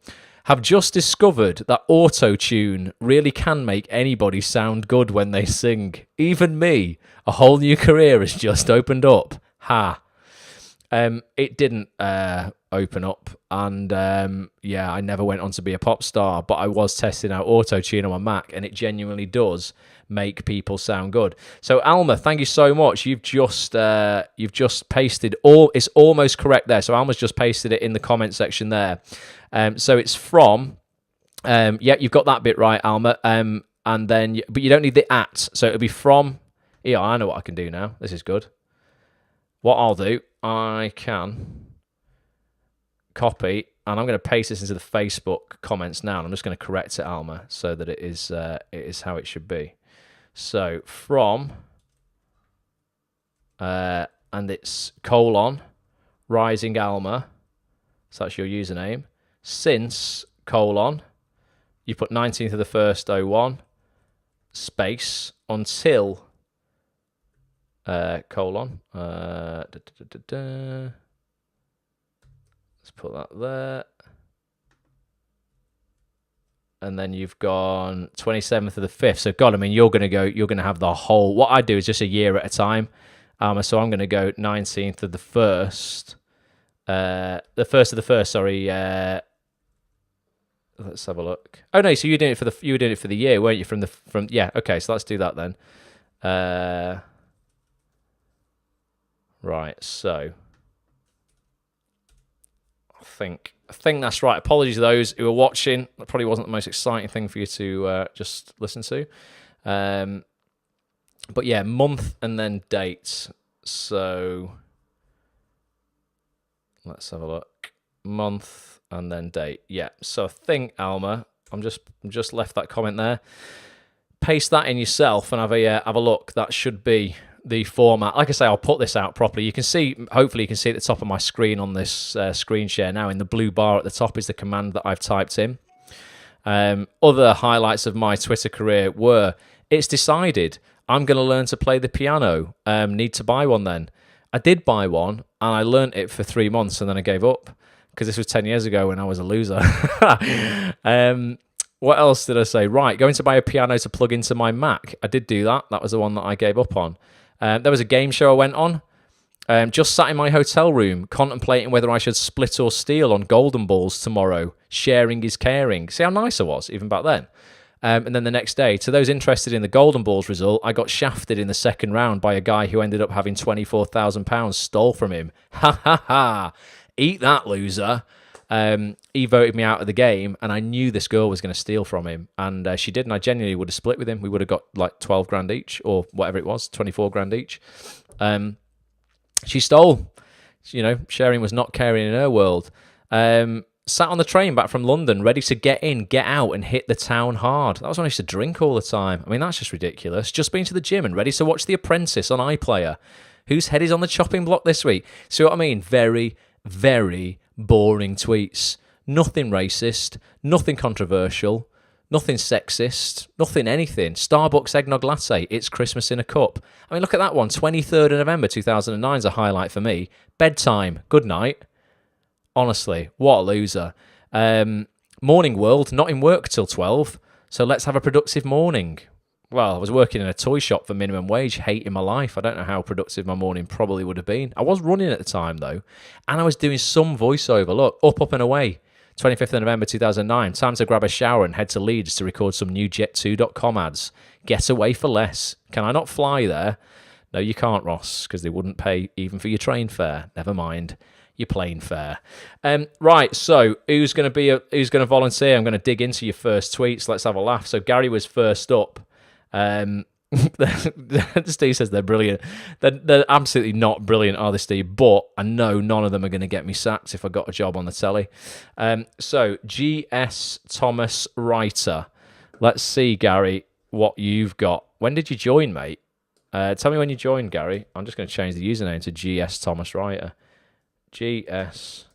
A: Have just discovered that auto-tune really can make anybody sound good when they sing. Even me. A whole new career has just opened up. Ha. It didn't open up, and yeah, I never went on to be a pop star, but I was testing out auto-tune on my Mac, and it genuinely does make people sound good. So Alma, thank you so much. You've just pasted all. It's almost correct there. So Alma's just pasted it in the comment section there. So it's from. Yeah, you've got that bit right, Alma. And then, but you don't need the at. So it'll be from. Yeah, I know what I can do now. This is good. What I'll do, I can copy, and I'm going to paste this into the Facebook comments now. And I'm just going to correct it, Alma, so that it is how it should be. So from, and it's : Rising Alma. So that's your username. Since : you put 19th of the 1st 01 space until. Let's put that there. And then you've gone 27th of the 5th. So God, I mean, you're gonna have the whole. What I do is just a year at a time. So I'm gonna go 19th of the 1st. The 1st of the 1st, sorry. Let's have a look. Oh no, so you were doing it for the year, weren't you? Yeah, okay, so let's do that then. Right, so I think that's right. Apologies to those who are watching. That probably wasn't the most exciting thing for you to just listen to. But yeah, month and then date. So let's have a look. Month and then date. Yeah. So I think, Alma, I'm just left that comment there. Paste that in yourself and have a look. That should be the format. Like I say, I'll put this out properly. You can see, hopefully you can see at the top of my screen on this screen share now, in the blue bar at the top is the command that I've typed in. Other highlights of my Twitter career were, it's decided I'm going to learn to play the piano. Need to buy one then. I did buy one, and I learnt it for 3 months, and then I gave up, because this was 10 years ago when I was a loser. What else did I say? Right, going to buy a piano to plug into my Mac. I did do that. That was the one that I gave up on. There was a game show I went on. Just sat in my hotel room, contemplating whether I should split or steal on Golden Balls tomorrow. Sharing is caring. See how nice I was, even back then. And then the next day, to those interested in the Golden Balls result, I got shafted in the second round by a guy who ended up having £24,000 stole from him. Ha ha ha. Eat that, loser. He voted me out of the game, and I knew this girl was going to steal from him, and she did, and I genuinely would have split with him. We would have got like 12 grand each, or whatever it was, 24 grand each. She stole. You know, sharing was not caring in her world. Sat on the train back from London, ready to get in, get out, and hit the town hard. That was when I used to drink all the time. I mean, that's just ridiculous. Just been to the gym and ready to watch The Apprentice on iPlayer. Whose head is on the chopping block this week? See what I mean? Very, very boring tweets. Nothing racist, nothing controversial, nothing sexist, nothing anything. Starbucks eggnog latte, it's Christmas in a cup. I mean, look at that one. 23rd of November 2009 is a highlight for me. Bedtime, good night. Honestly, what a loser. Morning world, not in work till 12, so let's have a productive morning. Well, I was working in a toy shop for minimum wage, hating my life. I don't know how productive my morning probably would have been. I was running at the time, though, and I was doing some voiceover. Look, up and away. 25th of November 2009, time to grab a shower and head to Leeds to record some new Jet2.com ads. Get away for less. Can I not fly there? No, you can't, Ross, because they wouldn't pay even for your train fare. Never mind your plane fare. Right, so who's going to volunteer? I'm going to dig into your first tweets. Let's have a laugh. So Gary was first up. Steve says they're brilliant. They're absolutely not brilliant, are they, Steve? But I know none of them are going to get me sacked if I got a job on the telly. So G.S. Thomas Writer. Let's see, Gary, what you've got. When did you join, mate? Tell me when you joined, Gary. I'm just going to change the username to G.S. Thomas Writer. G.S.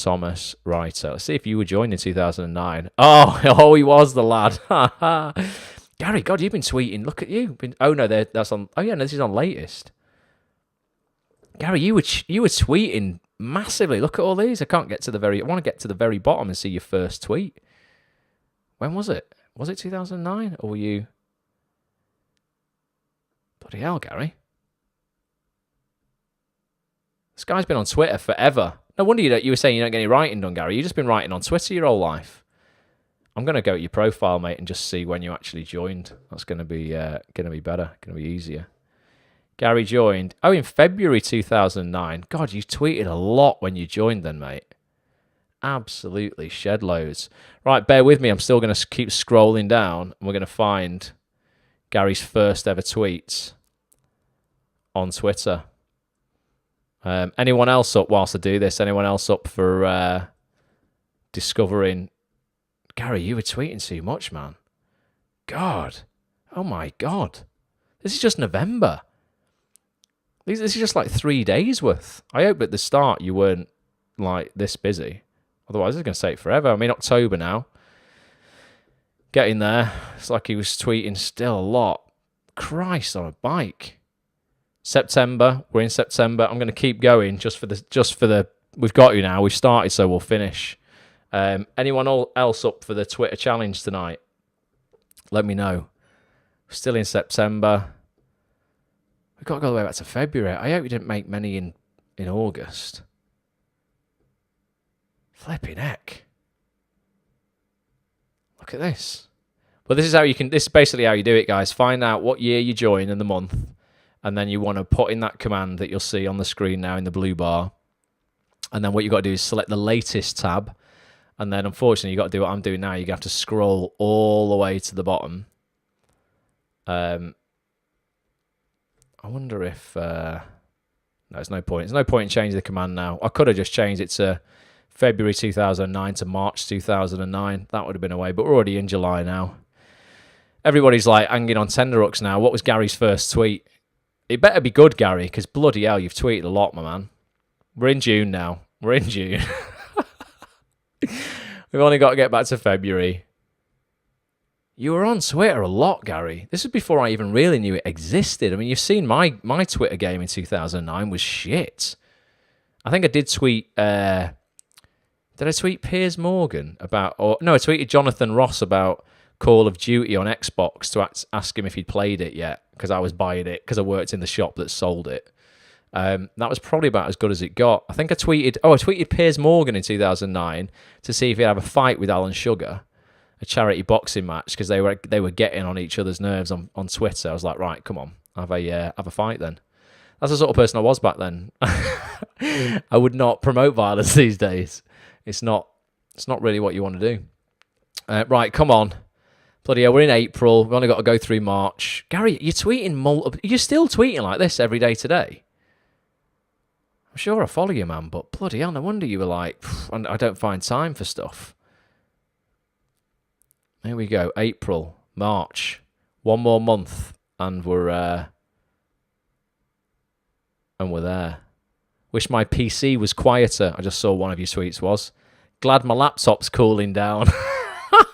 A: Thomas Writer. Let's see if you were joined in 2009. Oh, he was the lad. Gary, God, you've been tweeting. Look at you. Oh no, that's on. Oh yeah, no, this is on latest. Gary, you were tweeting massively. Look at all these. I want to get to the very bottom and see your first tweet. When was it? Was it 2009 or were you? Bloody hell, Gary. This guy's been on Twitter forever. No wonder you were saying you don't get any writing done, Gary. You've just been writing on Twitter your whole life. I'm going to go at your profile, mate, and just see when you actually joined. That's going to be better. Going to be easier. Gary joined. Oh, in February 2009. God, you tweeted a lot when you joined then, mate. Absolutely shed loads. Right, bear with me. I'm still going to keep scrolling down, and we're going to find Gary's first ever tweets on Twitter. Anyone else up whilst I do this? Anyone else up for discovering? Gary, you were tweeting too much, man. God. Oh my God. This is just November. This is just like 3 days worth. I hope at the start you weren't like this busy. Otherwise, it's going to take forever. I mean, October now. Getting there. It's like he was tweeting still a lot. Christ on a bike. September. We're in September. I'm going to keep going just for the. We've got you now. We've started, so we'll finish. Anyone else up for the Twitter challenge tonight? Let me know. We're still in September. We've got to go all the way back to February. I hope we didn't make many in August. Flipping heck. Look at this. Well, this is basically how you do it, guys. Find out what year you join and the month, and then you want to put in that command that you'll see on the screen now in the blue bar. And then what you've got to do is select the latest tab. And then, unfortunately, you've got to do what I'm doing now. You're going to have to scroll all the way to the bottom. I wonder if... no, there's no point. There's no point in changing the command now. I could have just changed it to February 2009 to March 2009. That would have been a way, but we're already in July now. Everybody's like hanging on tenterhooks now. What was Gary's first tweet? It better be good, Gary, because bloody hell, you've tweeted a lot, my man. We're in June now. We're in June. We've only got to get back to February. You were on Twitter a lot, Gary. This was before I even really knew it existed. I mean, you've seen my Twitter game in 2009 was shit. I think I did tweet... did I tweet Piers Morgan about... No, I tweeted Jonathan Ross about Call of Duty on Xbox to ask him if he'd played it yet, because I was buying it, because I worked in the shop that sold it. That was probably about as good as it got. I think I tweeted Piers Morgan in 2009 to see if he'd have a fight with Alan Sugar, a charity boxing match, because they were getting on each other's nerves on Twitter. I was like, right, come on, have a fight then. That's the sort of person I was back then. I would not promote violence these days. It's not really what you want to do. Right, come on. Bloody hell, we're in April. We've only got to go through March. Gary, you're tweeting you're still tweeting like this every day today. I'm sure I follow you, man, but bloody hell, no wonder you were like, I don't find time for stuff. Here we go, April, March, one more month, and we're there. Wish my PC was quieter. I just saw one of your tweets was. Glad my laptop's cooling down.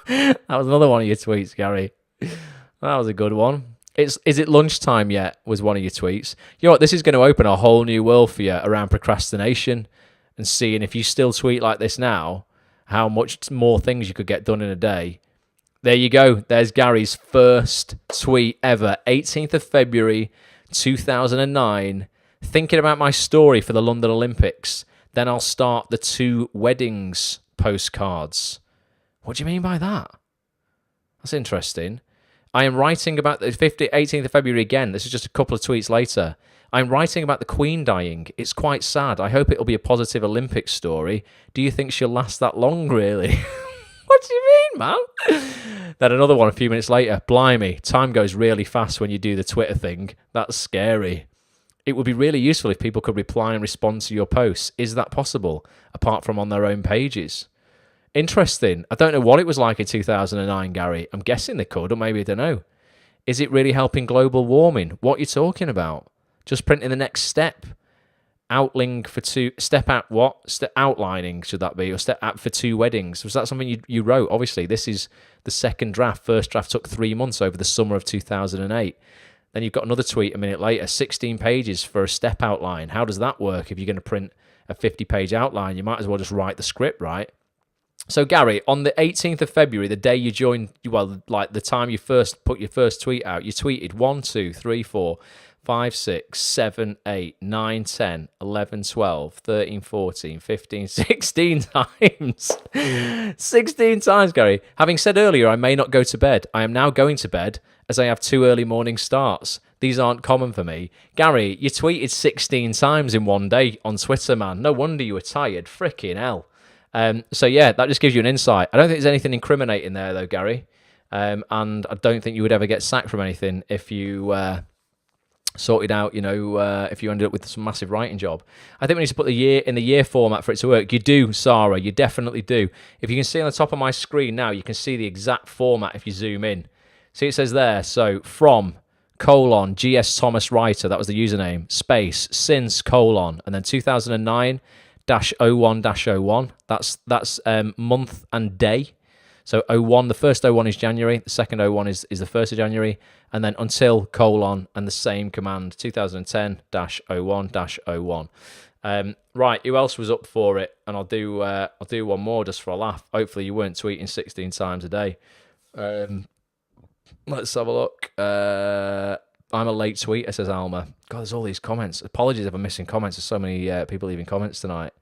A: That was another one of your tweets, Gary. That was a good one. Is it lunchtime yet? Was one of your tweets. You know what? This is going to open a whole new world for you around procrastination and seeing if you still tweet like this now, how much more things you could get done in a day. There you go. There's Gary's first tweet ever. 18th of February, 2009. Thinking about my story for the London Olympics. Then I'll start the 2 weddings postcards. What do you mean by that? That's interesting. I am writing about the 18th of February again. This is just a couple of tweets later. I'm writing about the Queen dying. It's quite sad. I hope it'll be a positive Olympics story. Do you think she'll last that long, really? What do you mean, man? Then another one a few minutes later. Blimey, time goes really fast when you do the Twitter thing. That's scary. It would be really useful if people could reply and respond to your posts. Is that possible, apart from on their own pages? Interesting. I don't know what it was like in 2009, Gary. I'm guessing they could, or maybe I don't know. Is it really helping global warming? What are you talking about? Just printing the next step. outling for two, step out what? Outlining, should that be? Or step out for two weddings. Was that something you wrote? Obviously, this is the second draft. First draft took 3 months over the summer of 2008. Then you've got another tweet a minute later, 16 pages for a step outline. How does that work if you're going to print a 50-page outline? You might as well just write the script, right? So, Gary, on the 18th of February, the day you joined, well, like the time you first put your first tweet out, you tweeted 1, 2, 3, 4, 5, 6, 7, 8, 9, 10, 11, 12, 13, 14, 15, 16 times. 16 times, Gary. Having said earlier, I may not go to bed. I am now going to bed as I have 2 early morning starts. These aren't common for me. Gary, you tweeted 16 times in one day on Twitter, man. No wonder you were tired. Frickin' hell. So, yeah, that just gives you an insight. I don't think there's anything incriminating there, though, Gary. And I don't think you would ever get sacked from anything if you sorted out, if you ended up with some massive writing job. I think we need to put the year in the year format for it to work. You do, Sarah. You definitely do. If you can see on the top of my screen now, you can see the exact format if you zoom in. See, it says there, so from, GS Thomas Writer, that was the username, space, since, and then 2009-01-01. That's month and day. So 01, the first 01 is January, the second 01 is the 1st of January, and then until, and the same command, 2010-01-01. Right, who else was up for it? And I'll do one more just for a laugh. Hopefully you weren't tweeting 16 times a day. Let's have a look. I'm a late tweeter, says Alma. God, there's all these comments. Apologies if I'm missing comments. There's so many people leaving comments tonight.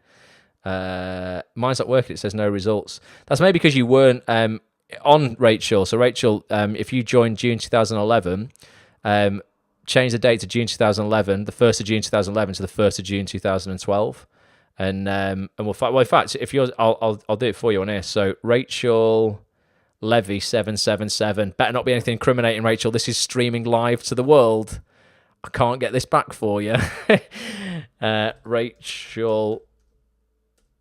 A: Mine's not working. It says no results. That's maybe because you weren't on Rachel. So Rachel, if you joined June 2011, change the date to June 2011, the 1st of June 2011 to the 1st of June 2012, and we'll find. Well, in fact, if yours, I'll do it for you on here. So Rachel Levy 777. Better not be anything incriminating, Rachel. This is streaming live to the world. I can't get this back for you. Rachel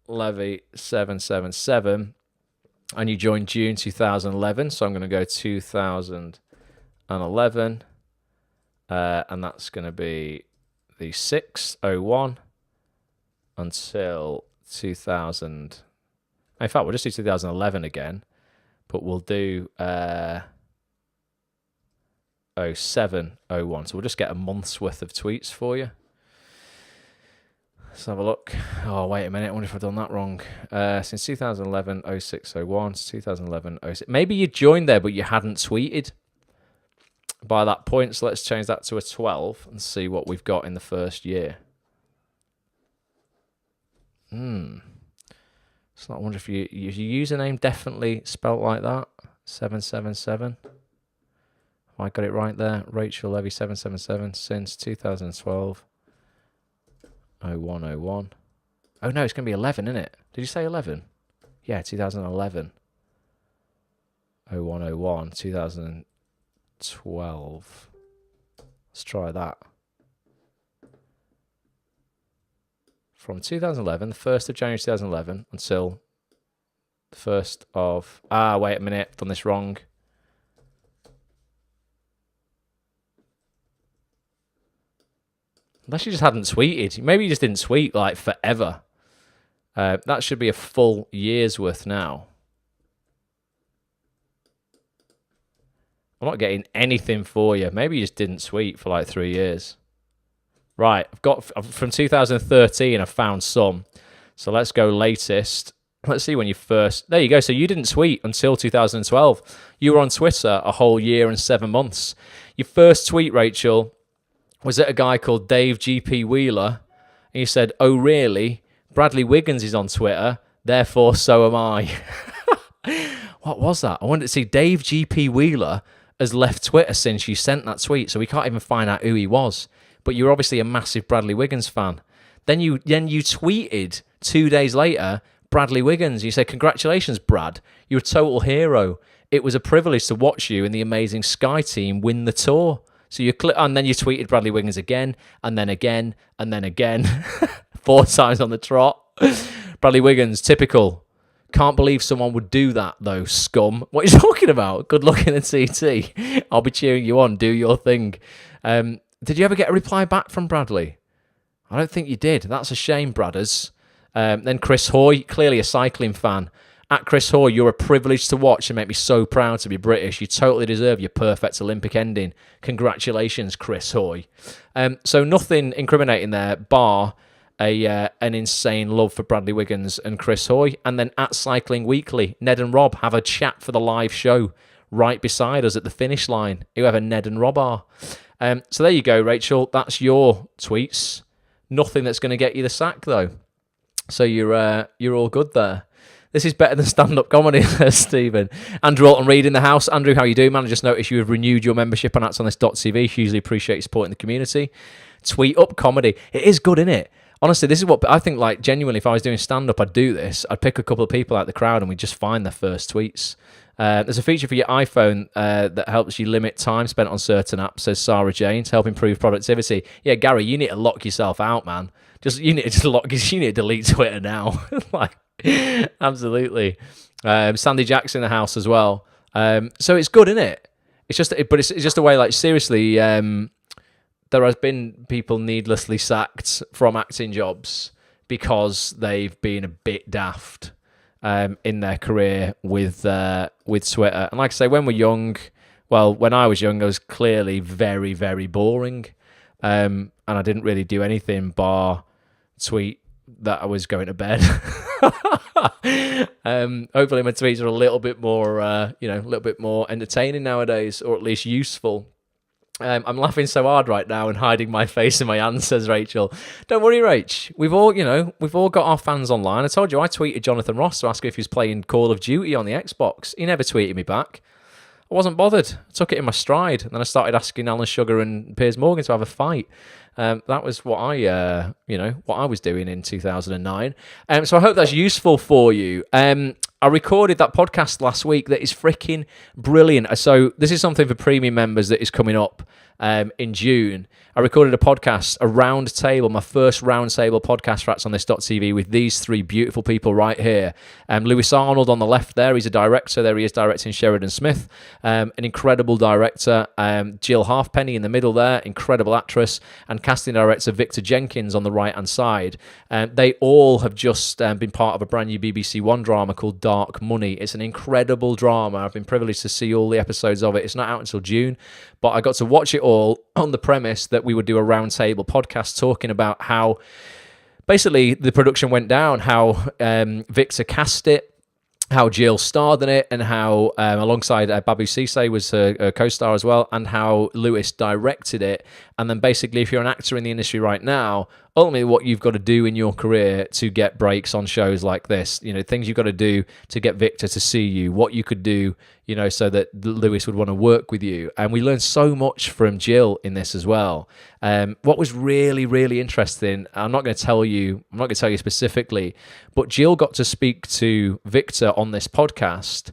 A: Levy 777, and you joined June 2011. So I'm going to go 2011, and that's going to be the 601 until 2000. In fact, we'll just do 2011 again. But we'll do 0701. So we'll just get a month's worth of tweets for you. Let's have a look. Oh, wait a minute. I wonder if I've done that wrong. Since 2011, 0601 to 2011, 06. Maybe you joined there, but you hadn't tweeted by that point. So let's change that to a 12 and see what we've got in the first year. So I wonder if your username definitely spelt like that. 777. Have I got it right there? Rachel Levy 777 since 2012. 0101. Oh no, it's going to be 11, isn't it? Did you say 11? Yeah, 2011. 0101, 2012. Let's try that. From 2011, the 1st of January 2011 until the 1st of... wait a minute, I've done this wrong. Unless you just hadn't tweeted. Maybe you just didn't tweet like forever. That should be a full year's worth now. I'm not getting anything for you. Maybe you just didn't tweet for like 3 years. Right, I've got from 2013, I've found some. So let's go latest. Let's see when you first... There you go. So you didn't tweet until 2012. You were on Twitter a whole year and 7 months. Your first tweet, Rachel, was at a guy called Dave GP Wheeler. And you said, oh, really? Bradley Wiggins is on Twitter, therefore so am I. What was that? I wanted to see Dave GP Wheeler has left Twitter since you sent that tweet, so we can't even find out who he was. But you're obviously a massive Bradley Wiggins fan. Then you tweeted 2 days later, Bradley Wiggins. You said, congratulations, Brad. You're a total hero. It was a privilege to watch you and the amazing Sky team win the tour. So and then you tweeted Bradley Wiggins again, and then again, and then again. 4 times on the trot. Bradley Wiggins, typical. Can't believe someone would do that, though, scum. What are you talking about? Good luck in the TT. I'll be cheering you on. Do your thing. Did you ever get a reply back from Bradley? I don't think you did. That's a shame, Bradders. Then Chris Hoy, clearly a cycling fan. At Chris Hoy, you're a privilege to watch and make me so proud to be British. You totally deserve your perfect Olympic ending. Congratulations, Chris Hoy. So nothing incriminating there, bar an insane love for Bradley Wiggins and Chris Hoy. And then at Cycling Weekly, Ned and Rob have a chat for the live show right beside us at the finish line, whoever Ned and Rob are. So there you go, Rachel. That's your tweets. Nothing that's going to get you the sack, though. So you're all good there. This is better than stand-up comedy, Stephen. Andrew Alton Reid in the house. Andrew, how you doing, man? I just noticed you have renewed your membership on actsonthis.tv. Hugely appreciate your support in the community. Tweet up comedy. It is good, innit? Honestly, this is what I think, like, genuinely, if I was doing stand-up, I'd do this. I'd pick a couple of people out of the crowd and we'd just find their first tweets. There's a feature for your iPhone that helps you limit time spent on certain apps, says Sarah Jane, to help improve productivity. Yeah, Gary, you need to lock yourself out, man. You need to delete Twitter now. Like, absolutely. Sandy Jack's in the house as well. So it's good, isn't it? It's just a way, like, seriously, there has been people needlessly sacked from acting jobs because they've been a bit daft in their career with Twitter. And like I say, when I was young, I was clearly very, very boring. And I didn't really do anything bar tweet that I was going to bed. Hopefully my tweets are a little bit more, a little bit more entertaining nowadays, or at least useful. I'm laughing so hard right now and hiding my face in my hands, says Rachel. Don't worry, Rach. We've all got our fans online. I told you I tweeted Jonathan Ross to ask if he was playing Call of Duty on the Xbox. He never tweeted me back. I wasn't bothered. I took it in my stride. And then I started asking Alan Sugar and Piers Morgan to have a fight. That was what I was doing in 2009. So I hope that's useful for you. I recorded that podcast last week that is freaking brilliant. So this is something for premium members that is coming up in June. I recorded a podcast, a round table, my first round table podcast for actsonthis.tv with these three beautiful people right here. Lewis Arnold on the left there, he's a director. There he is directing Sheridan Smith, an incredible director. Jill Halfpenny in the middle there, incredible actress. And casting director Victor Jenkins on the right-hand side. They all have just been part of a brand new BBC One drama called Dark Money. It's an incredible drama. I've been privileged to see all the episodes of it. It's not out until June, but I got to watch it all on the premise that we would do a roundtable podcast talking about how basically the production went down, how Victor cast it, how Jill starred in it, and how alongside Babu Cisse was her co-star as well, and how Lewis directed it. And then basically, if you're an actor in the industry right now, ultimately what you've got to do in your career to get breaks on shows like this, things you've got to do to get Victor to see you, what you could do, so that Lewis would want to work with you. And we learned so much from Jill in this as well. What was really, really interesting, I'm not going to tell you specifically, but Jill got to speak to Victor on this podcast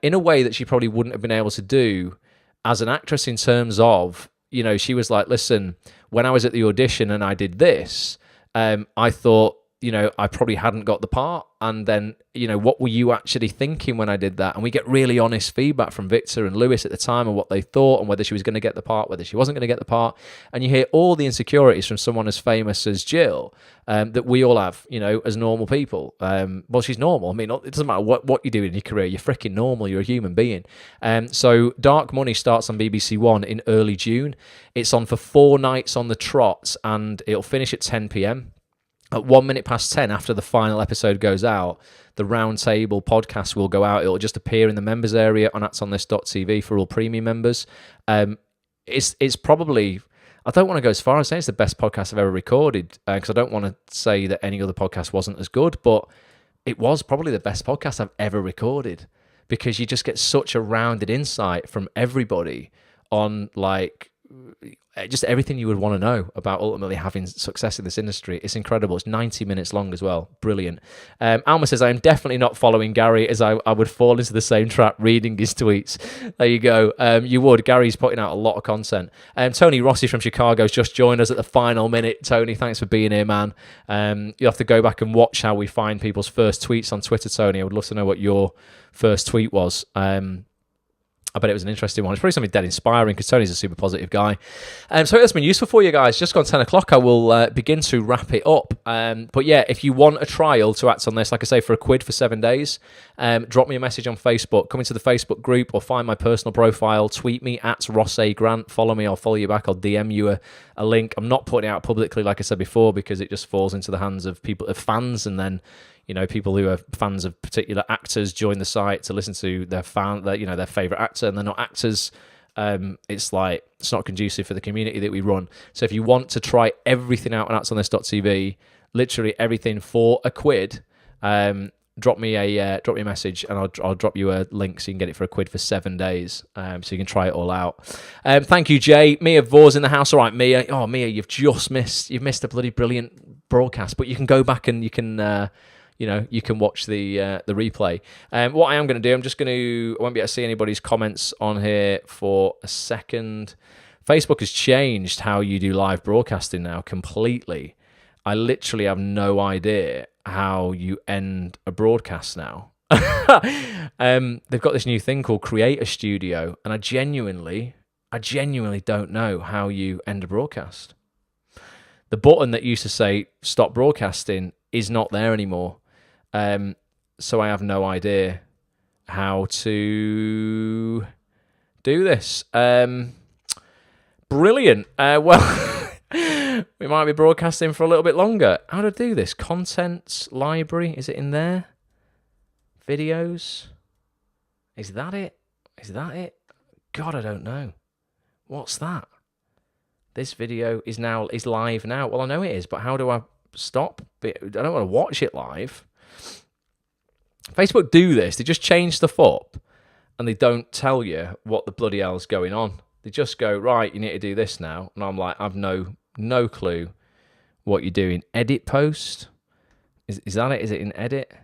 A: in a way that she probably wouldn't have been able to do as an actress, in terms of, she was like, listen, when I was at the audition and I did this, I thought, I probably hadn't got the part. And then, what were you actually thinking when I did that? And we get really honest feedback from Victor and Lewis at the time of what they thought and whether she was going to get the part, whether she wasn't going to get the part. And you hear all the insecurities from someone as famous as Jill that we all have, as normal people. Well, she's normal. I mean, it doesn't matter what you do in your career. You're freaking normal. You're a human being. So Dark Money starts on BBC One in early June. It's on for 4 nights on the trot, and it'll finish at 10 p.m. At 1 minute past 10, after the final episode goes out, the Roundtable podcast will go out. It'll just appear in the members area on actsonthis.tv for all premium members. It's probably, I don't want to go as far as saying it's the best podcast I've ever recorded, because I don't want to say that any other podcast wasn't as good, but it was probably the best podcast I've ever recorded, because you just get such a rounded insight from everybody on, like, just everything you would want to know about ultimately having success in this industry. It's incredible. It's 90 minutes long as well. Brilliant. Alma says, I am definitely not following Gary, as I would fall into the same trap reading his tweets. There you go. You would. Gary's putting out a lot of content. Tony Rossi from Chicago's just joined us at the final minute. Tony, thanks for being here, man. You'll have to go back and watch how we find people's first tweets on Twitter, Tony. I would love to know what your first tweet was. I bet it was an interesting one. It's probably something dead inspiring because Tony's a super positive guy. So I hope that's been useful for you guys. Just gone 10 o'clock. I will begin to wrap it up. But yeah, if you want a trial to act on this, like I say, for £1 for 7 days, drop me a message on Facebook. Come into the Facebook group or find my personal profile. Tweet me at Ross A. Grant. Follow me. I'll follow you back. I'll DM you a link. I'm not putting it out publicly, like I said before, because it just falls into the hands of people, of fans, and then people who are fans of particular actors join the site to listen to their their favorite actor, and they're not actors. It's not conducive for the community that we run. So if you want to try everything out on actsonthis.tv, literally everything for £1, drop me a message, and I'll drop you a link so you can get it for £1 for 7 days, so you can try it all out. Thank you, Jay. Mia Vors in the house. All right, Mia. Oh, Mia, you've missed a bloody brilliant broadcast, but you can go back and you can. You can watch the replay. What I am going to do, I won't be able to see anybody's comments on here for a second. Facebook has changed how you do live broadcasting now completely. I literally have no idea how you end a broadcast now. They've got this new thing called Creator Studio, and I genuinely don't know how you end a broadcast. The button that used to say stop broadcasting is not there anymore. So I have no idea how to do this. Brilliant. Well, we might be broadcasting for a little bit longer. How to do this? Contents library. Is it in there? Videos. Is that it? God, I don't know. What's that? This video is live now. Well, I know it is, but how do I stop? I don't want to watch it live. Facebook do this. They just change stuff up and they don't tell you what the bloody hell's going on. They just go, right, you need to do this now. And I'm like, I've no clue what you're doing. Edit post? Is that it? Is it in edit?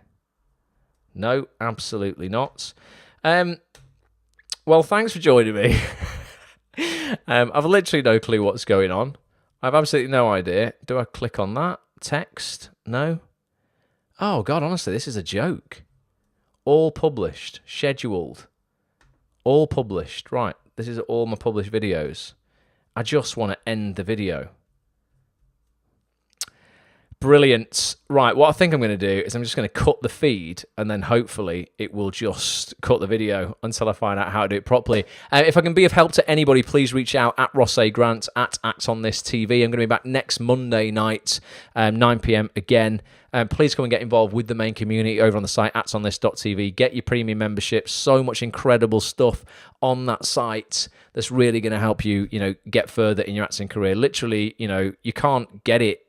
A: No, absolutely not. Well, thanks for joining me. I've literally no clue what's going on. I've absolutely no idea. Do I click on that? Text? No. Oh, God, honestly, this is a joke. All published, scheduled, all published. Right, this is all my published videos. I just want to end the video. Brilliant. Right, what I think I'm going to do is I'm just going to cut the feed, and then hopefully it will just cut the video until I find out how to do it properly. If I can be of help to anybody, please reach out at Ross A. Grant, at Act On This TV. I'm going to be back next Monday night, 9 p.m. again. Please come and get involved with the main community over on the site, actsonthis.tv. Get your premium membership. So much incredible stuff on that site that's really going to help you, get further in your acting career. Literally, you can't get it.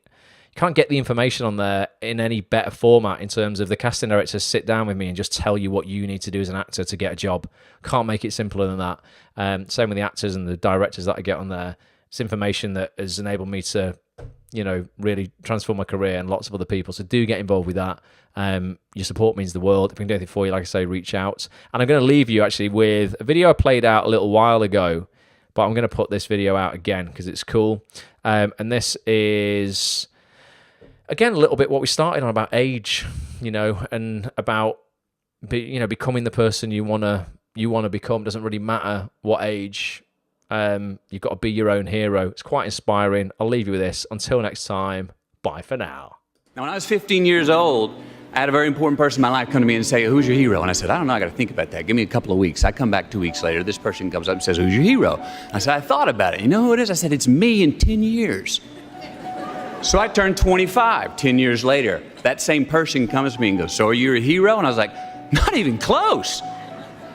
A: You can't get the information on there in any better format in terms of the casting directors sit down with me and just tell you what you need to do as an actor to get a job. Can't make it simpler than that. Same with the actors and the directors that I get on there. It's information that has enabled me to, really transform my career and lots of other people. So do get involved with that. Your support means the world. If I can do anything for you, like I say, reach out. And I'm going to leave you actually with a video I played out a little while ago, but I'm going to put this video out again because it's cool. And this is... Again, a little bit what we started on about age, and about becoming the person you wanna become. Doesn't really matter what age. You've got to be your own hero. It's quite inspiring. I'll leave you with this. Until next time, bye for now.
C: Now, when I was 15 years old, I had a very important person in my life come to me and say, "Who's your hero?" And I said, "I don't know. I got to think about that. Give me a couple of weeks." I come back 2 weeks later. This person comes up and says, "Who's your hero?" I said, "I thought about it. You know who it is?" I said, "It's me in 10 years." So I turned 25 10 years later. That same person comes to me and goes, "So are you a hero?" And I was like, "Not even close."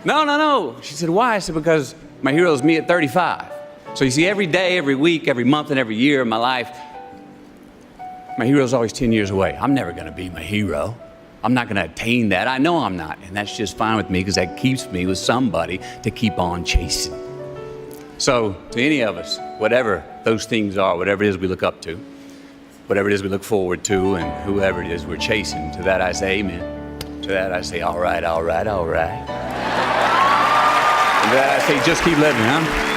C: No. She said, "Why?" I said, "Because my hero is me at 35. So you see, every day, every week, every month, and every year of my life, my hero is always 10 years away. I'm never going to be my hero. I'm not going to attain that. I know I'm not. And that's just fine with me because that keeps me with somebody to keep on chasing." So to any of us, whatever those things are, whatever it is we look up to, whatever it is we look forward to, and whoever it is we're chasing, to that I say amen. To that I say, all right. And to that I say, just keep living, huh?